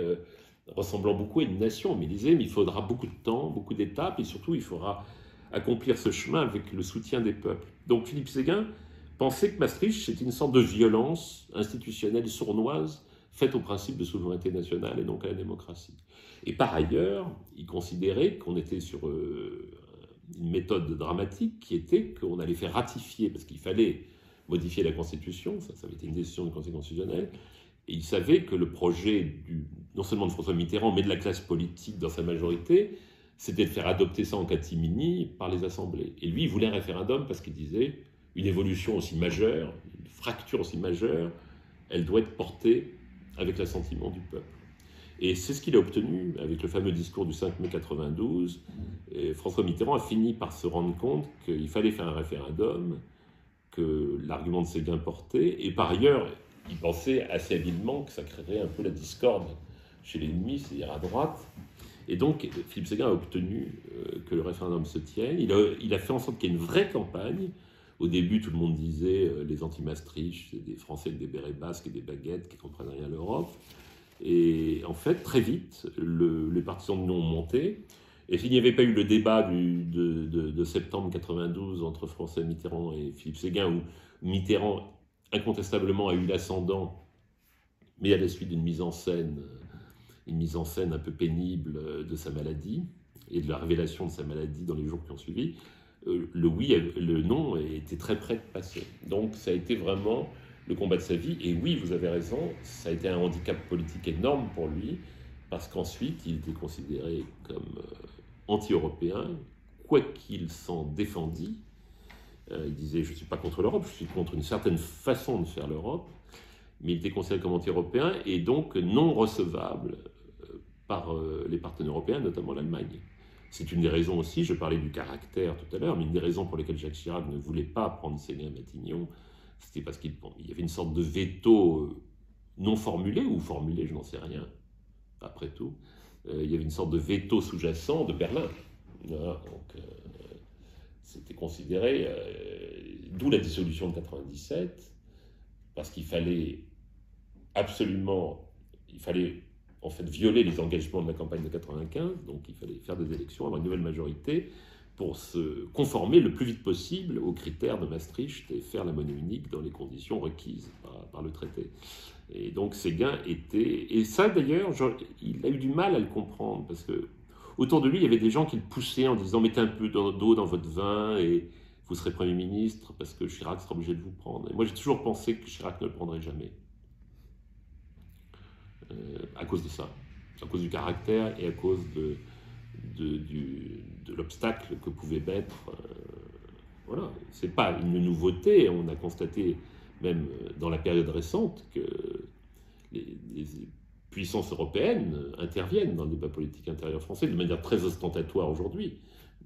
ressemblant beaucoup à une nation. Mais il disait, mais il faudra beaucoup de temps, beaucoup d'étapes, et surtout, il faudra accomplir ce chemin avec le soutien des peuples. Donc Philippe Séguin pensait que Maastricht, c'était une sorte de violence institutionnelle sournoise faite au principe de souveraineté nationale et donc à la démocratie. Et par ailleurs, il considérait qu'on était sur une méthode dramatique qui était qu'on allait faire ratifier, parce qu'il fallait modifier la Constitution, ça avait été une décision du Conseil constitutionnel, et il savait que le projet non seulement de François Mitterrand, mais de la classe politique dans sa majorité, c'était de faire adopter ça en catimini par les assemblées. Et lui, il voulait un référendum parce qu'il disait une évolution aussi majeure, une fracture aussi majeure, elle doit être portée avec l'assentiment du peuple. Et c'est ce qu'il a obtenu avec le fameux discours du 5 mai 92. Et François Mitterrand a fini par se rendre compte qu'il fallait faire un référendum, que l'argument de Séguin portait, et par ailleurs, il pensait assez habilement que ça créerait un peu la discorde chez l'ennemi, c'est-à-dire à droite. Et donc, Philippe Séguin a obtenu que le référendum se tienne. Il a fait en sorte qu'il y ait une vraie campagne. Au début, tout le monde disait les anti-Maastricht, c'est des Français avec des bérets basques et des baguettes qui ne comprennent rien à l'Europe. Et en fait, très vite, les partisans de l'Union ont monté. Et s'il n'y avait pas eu le débat de septembre 92 entre François Mitterrand et Philippe Séguin, où Mitterrand incontestablement a eu l'ascendant, mais à la suite d'une mise en scène un peu pénible de sa maladie et de la révélation de sa maladie dans les jours qui ont suivi, le non était très près de passer. Donc ça a été vraiment le combat de sa vie. Et oui, vous avez raison, ça a été un handicap politique énorme pour lui, parce qu'ensuite, il était considéré comme anti-européen, quoi qu'il s'en défendît. Il disait, je ne suis pas contre l'Europe, je suis contre une certaine façon de faire l'Europe, mais il était considéré comme anti-européen et donc non recevable par les partenaires européens, notamment l'Allemagne. C'est une des raisons aussi, je parlais du caractère tout à l'heure, mais une des raisons pour lesquelles Jacques Chirac ne voulait pas prendre Séguin à Matignon, c'était parce qu'il y avait une sorte de veto non formulé, ou formulé, je n'en sais rien, après tout. Il y avait une sorte de veto sous-jacent de Berlin. Voilà, donc, c'était considéré, d'où la dissolution de 97, parce qu'il fallait absolument, en fait violer les engagements de la campagne de 95, donc il fallait faire des élections, avoir une nouvelle majorité pour se conformer le plus vite possible aux critères de Maastricht et faire la monnaie unique dans les conditions requises par le traité. Et donc Séguin était... Et ça d'ailleurs, il a eu du mal à le comprendre, parce que autour de lui, il y avait des gens qui le poussaient en disant « mettez un peu d'eau dans votre vin et vous serez Premier ministre parce que Chirac sera obligé de vous prendre. » Et moi, j'ai toujours pensé que Chirac ne le prendrait jamais. À cause de ça, à cause du caractère et à cause de l'obstacle que pouvait mettre. Voilà, c'est pas une nouveauté. On a constaté, même dans la période récente, que les puissances européennes interviennent dans le débat politique intérieur français de manière très ostentatoire aujourd'hui.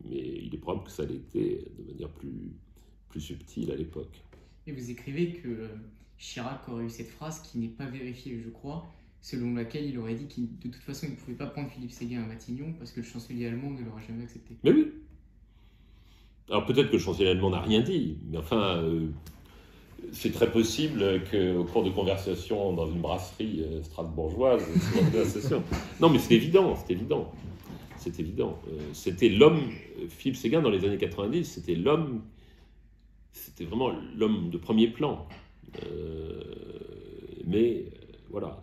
Mais il est probable que ça l'était de manière plus subtile à l'époque. Et vous écrivez que Chirac aurait eu cette phrase qui n'est pas vérifiée, je crois, selon laquelle il aurait dit que de toute façon il ne pouvait pas prendre Philippe Séguin à Matignon parce que le chancelier allemand ne l'aurait jamais accepté. Mais oui. Alors peut-être que le chancelier allemand n'a rien dit, mais enfin, c'est très possible qu'au cours de conversation dans une brasserie strasbourgeoise, non mais c'est évident, c'est évident. C'est évident. C'était l'homme, Philippe Séguin dans les années 90, c'était l'homme, c'était vraiment l'homme de premier plan. Mais voilà,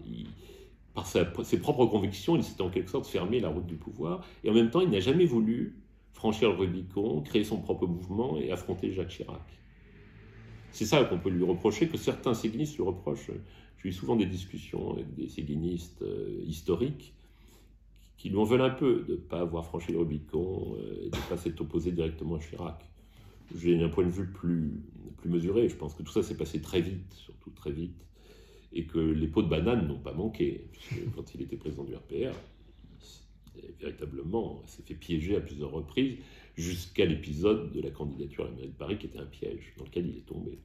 par ses propres convictions, il s'était en quelque sorte fermé la route du pouvoir. Et en même temps, il n'a jamais voulu franchir le Rubicon, créer son propre mouvement et affronter Jacques Chirac. C'est ça qu'on peut lui reprocher, que certains séguinistes lui reprochent. J'ai eu souvent des discussions avec des séguinistes historiques qui lui en veulent un peu de ne pas avoir franchi le Rubicon et de ne pas s'être opposé directement à Chirac. J'ai un point de vue plus mesuré. Je pense que tout ça s'est passé très vite, surtout très vite, et que les pots de banane n'ont pas manqué. Puisque quand il était président du RPR, véritablement, s'est fait piéger à plusieurs reprises, jusqu'à l'épisode de la candidature à la mairie de Paris, qui était un piège, dans lequel il est tombé.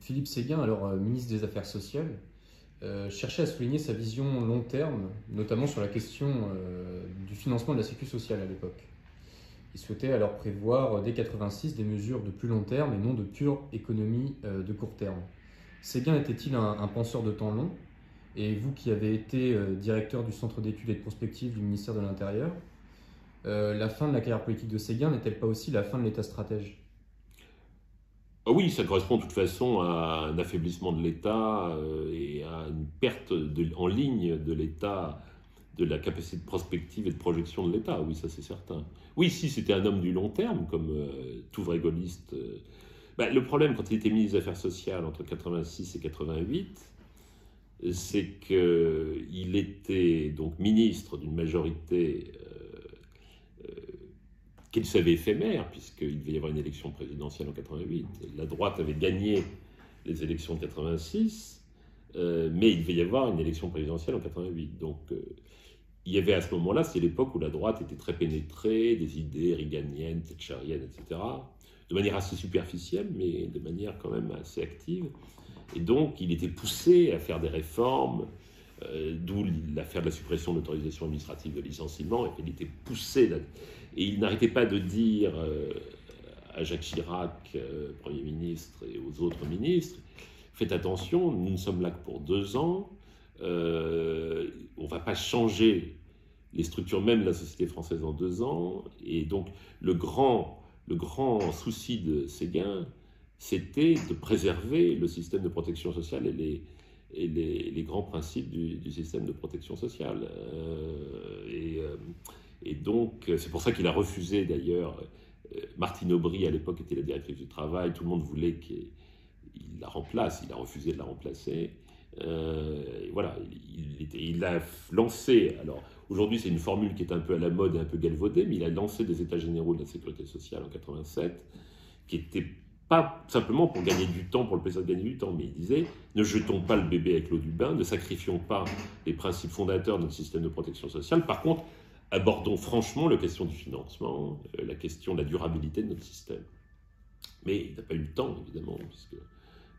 Philippe Séguin, alors ministre des Affaires sociales, cherchait à souligner sa vision long terme, notamment sur la question du financement de la sécurité sociale à l'époque. Il souhaitait alors prévoir dès 1986 des mesures de plus long terme et non de pure économie de court terme. Séguin était-il un penseur de temps long? Et vous qui avez été directeur du Centre d'études et de prospective du ministère de l'Intérieur, la fin de la carrière politique de Séguin n'est-elle pas aussi la fin de l'État stratège? Ah oui, ça correspond de toute façon à un affaiblissement de l'État et à une perte en ligne de l'État, de la capacité de prospective et de projection de l'État. Oui, ça c'est certain. Oui, si c'était un homme du long terme, comme tout vrai gaulliste. Le problème quand il était ministre des Affaires sociales entre 86 et 88, c'est qu'il était donc ministre d'une majorité qu'il savait éphémère, puisqu'il devait y avoir une élection présidentielle en 88. La droite avait gagné les élections de 86, mais il devait y avoir une élection présidentielle en 88. Donc il y avait à ce moment-là, c'est l'époque où la droite était très pénétrée des idées reaganiennes, thatcheriennes, etc., de manière assez superficielle, mais de manière quand même assez active. Et donc il était poussé à faire des réformes, d'où l'affaire de la suppression de l'autorisation administrative de licenciement, et il était poussé, et il n'arrêtait pas de dire à Jacques Chirac, Premier ministre, et aux autres ministres, faites attention, nous ne sommes là que pour 2 ans, on ne va pas changer les structures même de la société française en 2 ans, et donc le grand souci de Séguin, c'était de préserver le système de protection sociale et les grands principes du système de protection sociale. Et donc, c'est pour ça qu'il a refusé d'ailleurs, Martine Aubry à l'époque était la directrice du travail, tout le monde voulait qu'il la remplace, il a refusé de la remplacer. Et voilà, il a lancé, alors aujourd'hui c'est une formule qui est un peu à la mode et un peu galvaudée, mais il a lancé des états généraux de la sécurité sociale en 87, qui n'étaient pas simplement pour gagner du temps, pour le plaisir de gagner du temps, mais il disait ne jetons pas le bébé avec l'eau du bain, ne sacrifions pas les principes fondateurs de notre système de protection sociale. Par contre, abordons franchement la question du financement, la question de la durabilité de notre système. Mais il n'a pas eu le temps, évidemment, puisque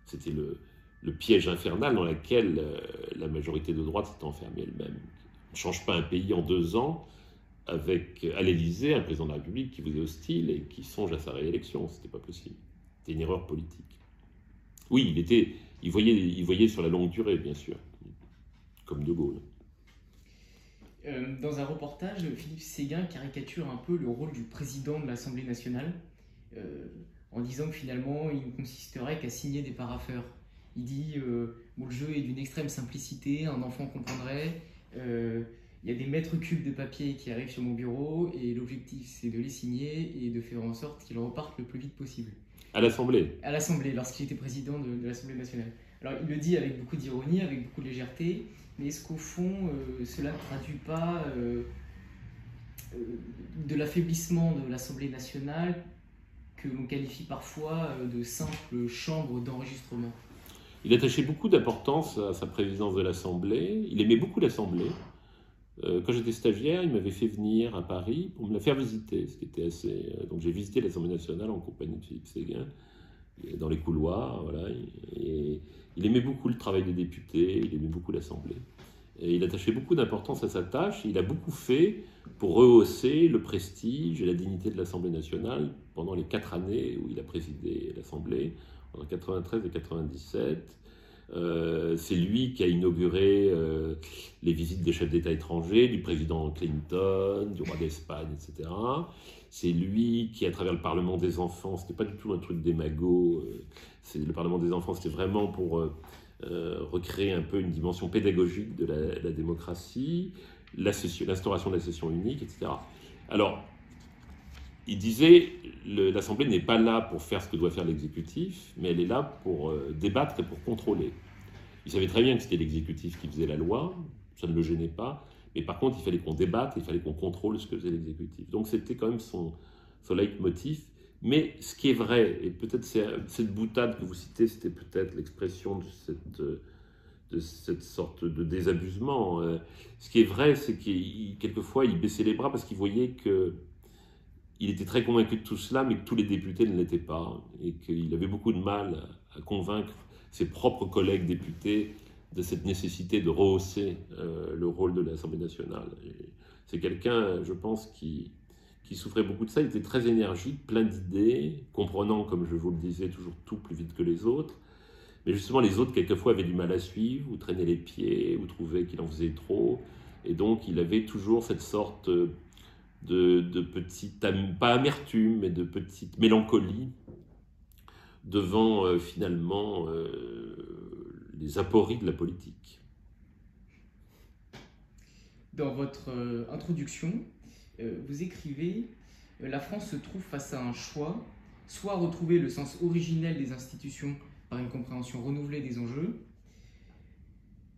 c'était le piège infernal dans lequel la majorité de droite s'est enfermée elle-même. On ne change pas un pays en 2 ans avec, à l'Élysée, un président de la République qui vous est hostile et qui songe à sa réélection. Ce n'était pas possible. C'était une erreur politique. Oui, il voyait sur la longue durée, bien sûr, comme De Gaulle. Dans un reportage, Philippe Séguin caricature un peu le rôle du président de l'Assemblée nationale en disant que finalement il ne consisterait qu'à signer des parapheurs. Il dit bon, le jeu est d'une extrême simplicité, un enfant comprendrait, il y a des mètres cubes de papier qui arrivent sur mon bureau et l'objectif c'est de les signer et de faire en sorte qu'ils repartent le plus vite possible. À l'Assemblée. À l'Assemblée, lorsqu'il était président de l'Assemblée nationale. Alors il le dit avec beaucoup d'ironie, avec beaucoup de légèreté, mais est-ce qu'au fond, cela ne traduit pas de l'affaiblissement de l'Assemblée nationale que l'on qualifie parfois de simple chambre d'enregistrement? Il attachait beaucoup d'importance à sa présidence de l'Assemblée. Il aimait beaucoup l'Assemblée. Quand j'étais stagiaire, il m'avait fait venir à Paris pour me la faire visiter, ce qui était assez... Donc j'ai visité l'Assemblée nationale en compagnie de Philippe Séguin. dans les couloirs, voilà. Et il aimait beaucoup le travail des députés, il aimait beaucoup l'Assemblée. Et il attachait beaucoup d'importance à sa tâche. Il a beaucoup fait pour rehausser le prestige et la dignité de l'Assemblée nationale pendant les 4 années où il a présidé l'Assemblée, en 93 et 97. C'est lui qui a inauguré les visites des chefs d'État étrangers, du président Clinton, du roi d'Espagne, etc. C'est lui qui, à travers le Parlement des enfants, c'était pas du tout un truc démago, le Parlement des enfants, c'était vraiment pour recréer un peu une dimension pédagogique de la démocratie, l'instauration de la session unique, etc. Alors, il disait, l'Assemblée n'est pas là pour faire ce que doit faire l'exécutif, mais elle est là pour débattre et pour contrôler. Il savait très bien que c'était l'exécutif qui faisait la loi, ça ne le gênait pas, mais par contre, il fallait qu'on débatte, il fallait qu'on contrôle ce que faisait l'exécutif. Donc c'était quand même son leitmotiv. Mais ce qui est vrai, et peut-être cette boutade que vous citez, c'était peut-être l'expression de cette sorte de désabusement. Ce qui est vrai, c'est qu'il quelquefois, il baissait les bras parce qu'il voyait que il était très convaincu de tout cela, mais que tous les députés ne l'étaient pas, et qu'il avait beaucoup de mal à convaincre ses propres collègues députés de cette nécessité de rehausser le rôle de l'Assemblée nationale. C'est quelqu'un, je pense, qui souffrait beaucoup de ça. Il était très énergique, plein d'idées, comprenant, comme je vous le disais, toujours tout plus vite que les autres. Mais justement, les autres, quelquefois, avaient du mal à suivre, ou traînaient les pieds, ou trouvaient qu'il en faisait trop. Et donc, il avait toujours cette sorte de petite, pas amertume, mais de petite mélancolie devant finalement les apories de la politique. Dans votre introduction, vous écrivez « La France se trouve face à un choix, soit retrouver le sens originel des institutions par une compréhension renouvelée des enjeux,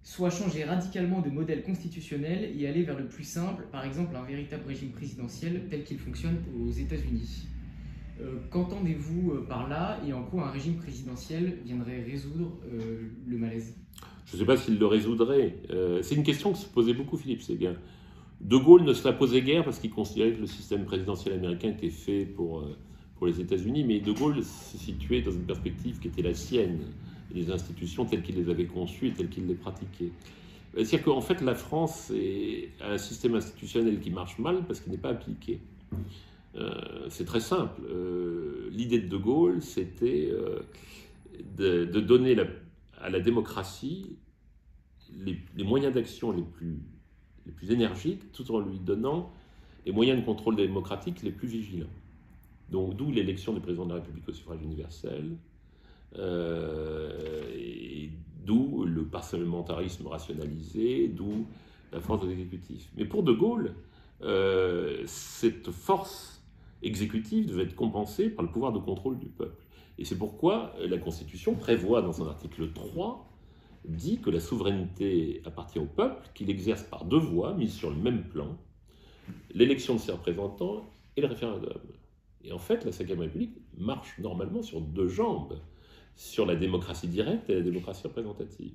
soit changer radicalement de modèle constitutionnel et aller vers le plus simple, par exemple un véritable régime présidentiel tel qu'il fonctionne aux États-Unis. Qu'entendez-vous par là et en quoi un régime présidentiel viendrait résoudre le malaise ? Je ne sais pas s'il le résoudrait. C'est une question que se posait beaucoup Philippe Séguin. De Gaulle ne se la posait guère parce qu'il considérait que le système présidentiel américain était fait pour les États-Unis, mais De Gaulle se situait dans une perspective qui était la sienne, et les institutions telles qu'il les avait conçues et telles qu'il les pratiquait. C'est-à-dire qu'en fait, la France a un système institutionnel qui marche mal parce qu'il n'est pas appliqué. C'est très simple. L'idée de Gaulle, c'était de donner à la démocratie les moyens d'action les plus énergiques, tout en lui donnant les moyens de contrôle démocratique les plus vigilants. Donc, d'où l'élection du président de la République au suffrage universel, et d'où le parlementarisme rationalisé, d'où la force de l'exécutif. Mais pour De Gaulle, cette force exécutive devait être compensée par le pouvoir de contrôle du peuple. Et c'est pourquoi la Constitution prévoit dans son article 3, dit que la souveraineté appartient au peuple, qu'il exerce par 2 voies mises sur le même plan, l'élection de ses représentants et le référendum. Et en fait, la Ve République marche normalement sur 2 jambes, sur la démocratie directe et la démocratie représentative.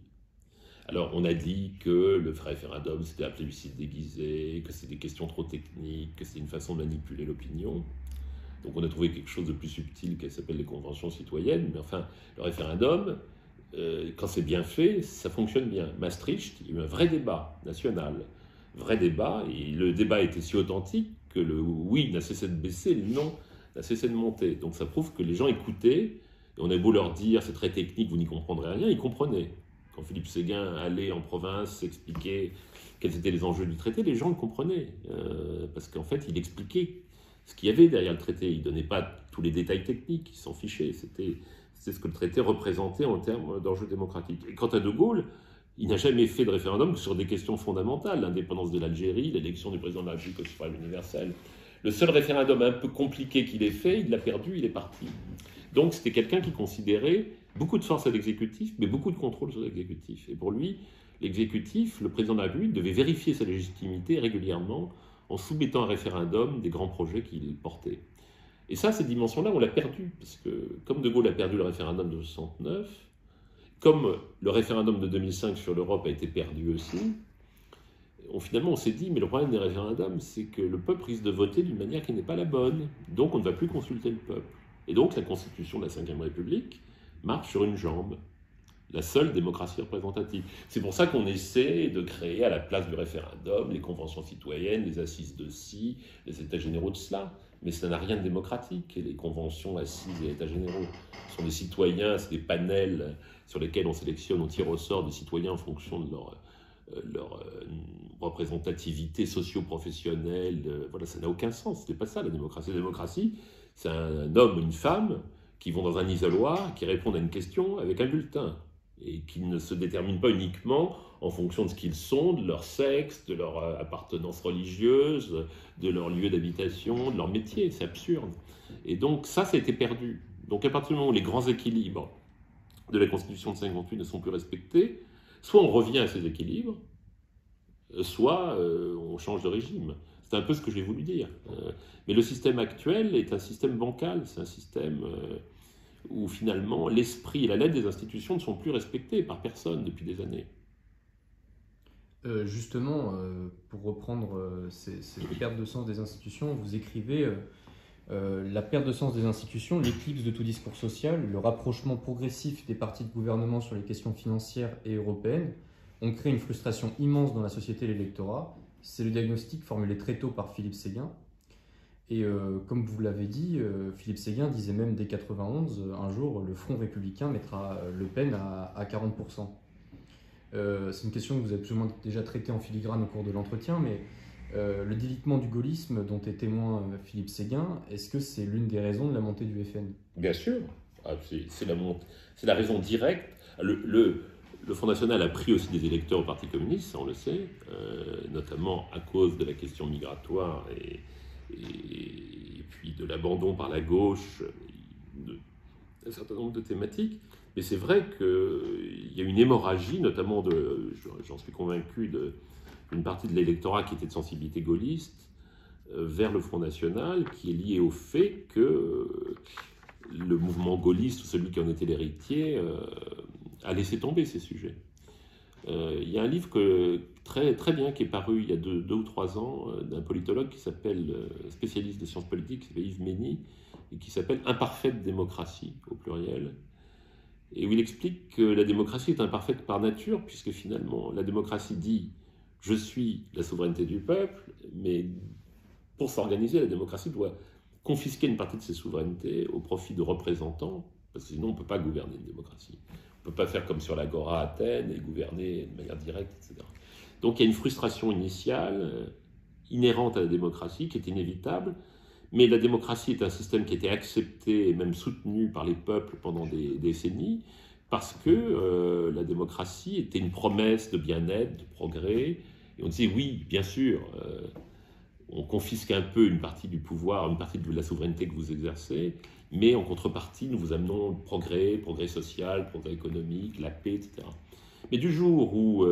Alors, on a dit que le référendum, c'était un plébiscite déguisé, que c'est des questions trop techniques, que c'est une façon de manipuler l'opinion. Donc, on a trouvé quelque chose de plus subtil qui s'appelle les conventions citoyennes. Mais enfin, le référendum, quand c'est bien fait, ça fonctionne bien. Maastricht, il y a eu un vrai débat national. Vrai débat, et le débat était si authentique que le oui n'a cessé de baisser, le non n'a cessé de monter. Donc, ça prouve que les gens écoutaient, et on a beau leur dire, c'est très technique, vous n'y comprendrez rien, ils comprenaient. Quand Philippe Séguin allait en province expliquer quels étaient les enjeux du traité, les gens le comprenaient. Parce qu'en fait, il expliquait ce qu'il y avait derrière le traité. Il ne donnait pas tous les détails techniques, il s'en fichait. C'était ce que le traité représentait en termes d'enjeux démocratiques. Et quant à De Gaulle, il n'a jamais fait de référendum que sur des questions fondamentales. L'indépendance de l'Algérie, l'élection du président de la République au suffrage universel. Le seul référendum un peu compliqué qu'il ait fait, il l'a perdu, il est parti. Donc c'était quelqu'un qui considérait beaucoup de force à l'exécutif, mais beaucoup de contrôle sur l'exécutif. Et pour lui, l'exécutif, le président de la République, devait vérifier sa légitimité régulièrement en soumettant à référendum des grands projets qu'il portait. Et ça, cette dimension-là, on l'a perdue, parce que comme De Gaulle a perdu le référendum de 1969, comme le référendum de 2005 sur l'Europe a été perdu aussi, finalement on s'est dit, mais le problème des référendums, c'est que le peuple risque de voter d'une manière qui n'est pas la bonne, donc on ne va plus consulter le peuple. Et donc la Constitution de la Ve République marche sur une jambe, la seule démocratie représentative. C'est pour ça qu'on essaie de créer à la place du référendum les conventions citoyennes, les assises de ci, les états généraux de cela. Mais ça n'a rien de démocratique. Et les conventions, assises et états généraux sont des citoyens, c'est des panels sur lesquels on sélectionne, on tire au sort des citoyens en fonction de leur représentativité socio-professionnelle. Voilà, ça n'a aucun sens. Ce n'est pas ça la démocratie. La démocratie, c'est un homme ou une femme qui vont dans un isoloir, qui répondent à une question avec un bulletin, et qui ne se déterminent pas uniquement en fonction de ce qu'ils sont, de leur sexe, de leur appartenance religieuse, de leur lieu d'habitation, de leur métier. C'est absurde. Et donc ça a été perdu. Donc à partir du moment où les grands équilibres de la Constitution de 58 ne sont plus respectés, soit on revient à ces équilibres, soit on change de régime. C'est un peu ce que j'ai voulu dire. Mais le système actuel est un système bancal, c'est un système où finalement l'esprit et la lettre des institutions ne sont plus respectés par personne depuis des années. Justement, pour reprendre cette perte de sens des institutions, vous écrivez la perte de sens des institutions, l'éclipse de tout discours social, le rapprochement progressif des partis de gouvernement sur les questions financières et européennes ont créé une frustration immense dans la société et l'électorat. C'est le diagnostic formulé très tôt par Philippe Séguin. Et comme vous l'avez dit, Philippe Séguin disait même dès 1991, un jour, le Front républicain mettra Le Pen à 40%. C'est une question que vous avez plus ou moins déjà traitée en filigrane au cours de l'entretien, mais le délitement du gaullisme dont est témoin Philippe Séguin, est-ce que c'est l'une des raisons de la montée du FN? Bien sûr, c'est la raison directe. Le Front National a pris aussi des électeurs au Parti communiste, ça on le sait, notamment à cause de la question migratoire et puis de l'abandon par la gauche d'un certain nombre de thématiques. Mais c'est vrai qu'il y a une hémorragie, notamment, j'en suis convaincu, d'une partie de l'électorat qui était de sensibilité gaulliste vers le Front National, qui est liée au fait que le mouvement gaulliste, ou celui qui en était l'héritier, a laissé tomber ces sujets. Il y a un livre très, très bien qui est paru il y a 2 ou 3 ans d'un politologue qui s'appelle, spécialiste des sciences politiques, qui s'appelle Yves Mény, et qui s'appelle « Imparfaite démocratie » au pluriel, et où il explique que la démocratie est imparfaite par nature, puisque finalement la démocratie dit « je suis la souveraineté du peuple », mais pour s'organiser, la démocratie doit confisquer une partie de ses souverainetés au profit de représentants, parce que sinon on ne peut pas gouverner une démocratie. On ne peut pas faire comme sur l'Agora à Athènes et gouverner de manière directe, etc. Donc il y a une frustration initiale inhérente à la démocratie qui est inévitable, mais la démocratie est un système qui a été accepté et même soutenu par les peuples pendant des décennies, parce que la démocratie était une promesse de bien-être, de progrès, et on disait oui, bien sûr, on confisque un peu une partie du pouvoir, une partie de la souveraineté que vous exercez, mais en contrepartie, nous vous amenons le progrès social, progrès économique, la paix, etc. Mais du jour où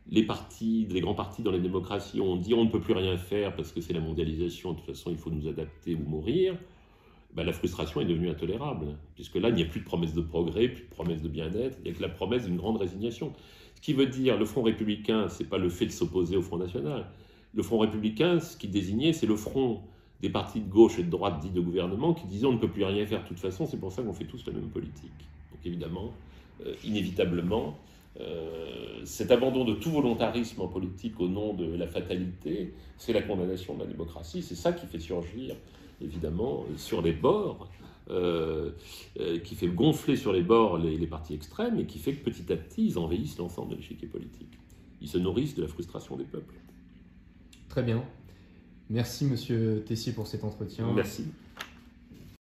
les grands partis dans les démocraties ont dit on ne peut plus rien faire parce que c'est la mondialisation, de toute façon il faut nous adapter ou mourir, ben, la frustration est devenue intolérable, puisque là il n'y a plus de promesse de progrès, plus de promesse de bien-être, il n'y a que la promesse d'une grande résignation. Ce qui veut dire, le Front républicain, ce n'est pas le fait de s'opposer au Front national. Le Front républicain, ce qui désignait, c'est le front des partis de gauche et de droite dits de gouvernement qui disaient on ne peut plus rien faire de toute façon, c'est pour ça qu'on fait tous la même politique. Donc évidemment, inévitablement, cet abandon de tout volontarisme en politique au nom de la fatalité, c'est la condamnation de la démocratie. C'est ça qui fait surgir, évidemment, sur les bords, qui fait gonfler sur les bords les partis extrêmes et qui fait que petit à petit, ils envahissent l'ensemble de l'échiquier politique. Ils se nourrissent de la frustration des peuples. Très bien. Merci Monsieur Tessier pour cet entretien. Merci.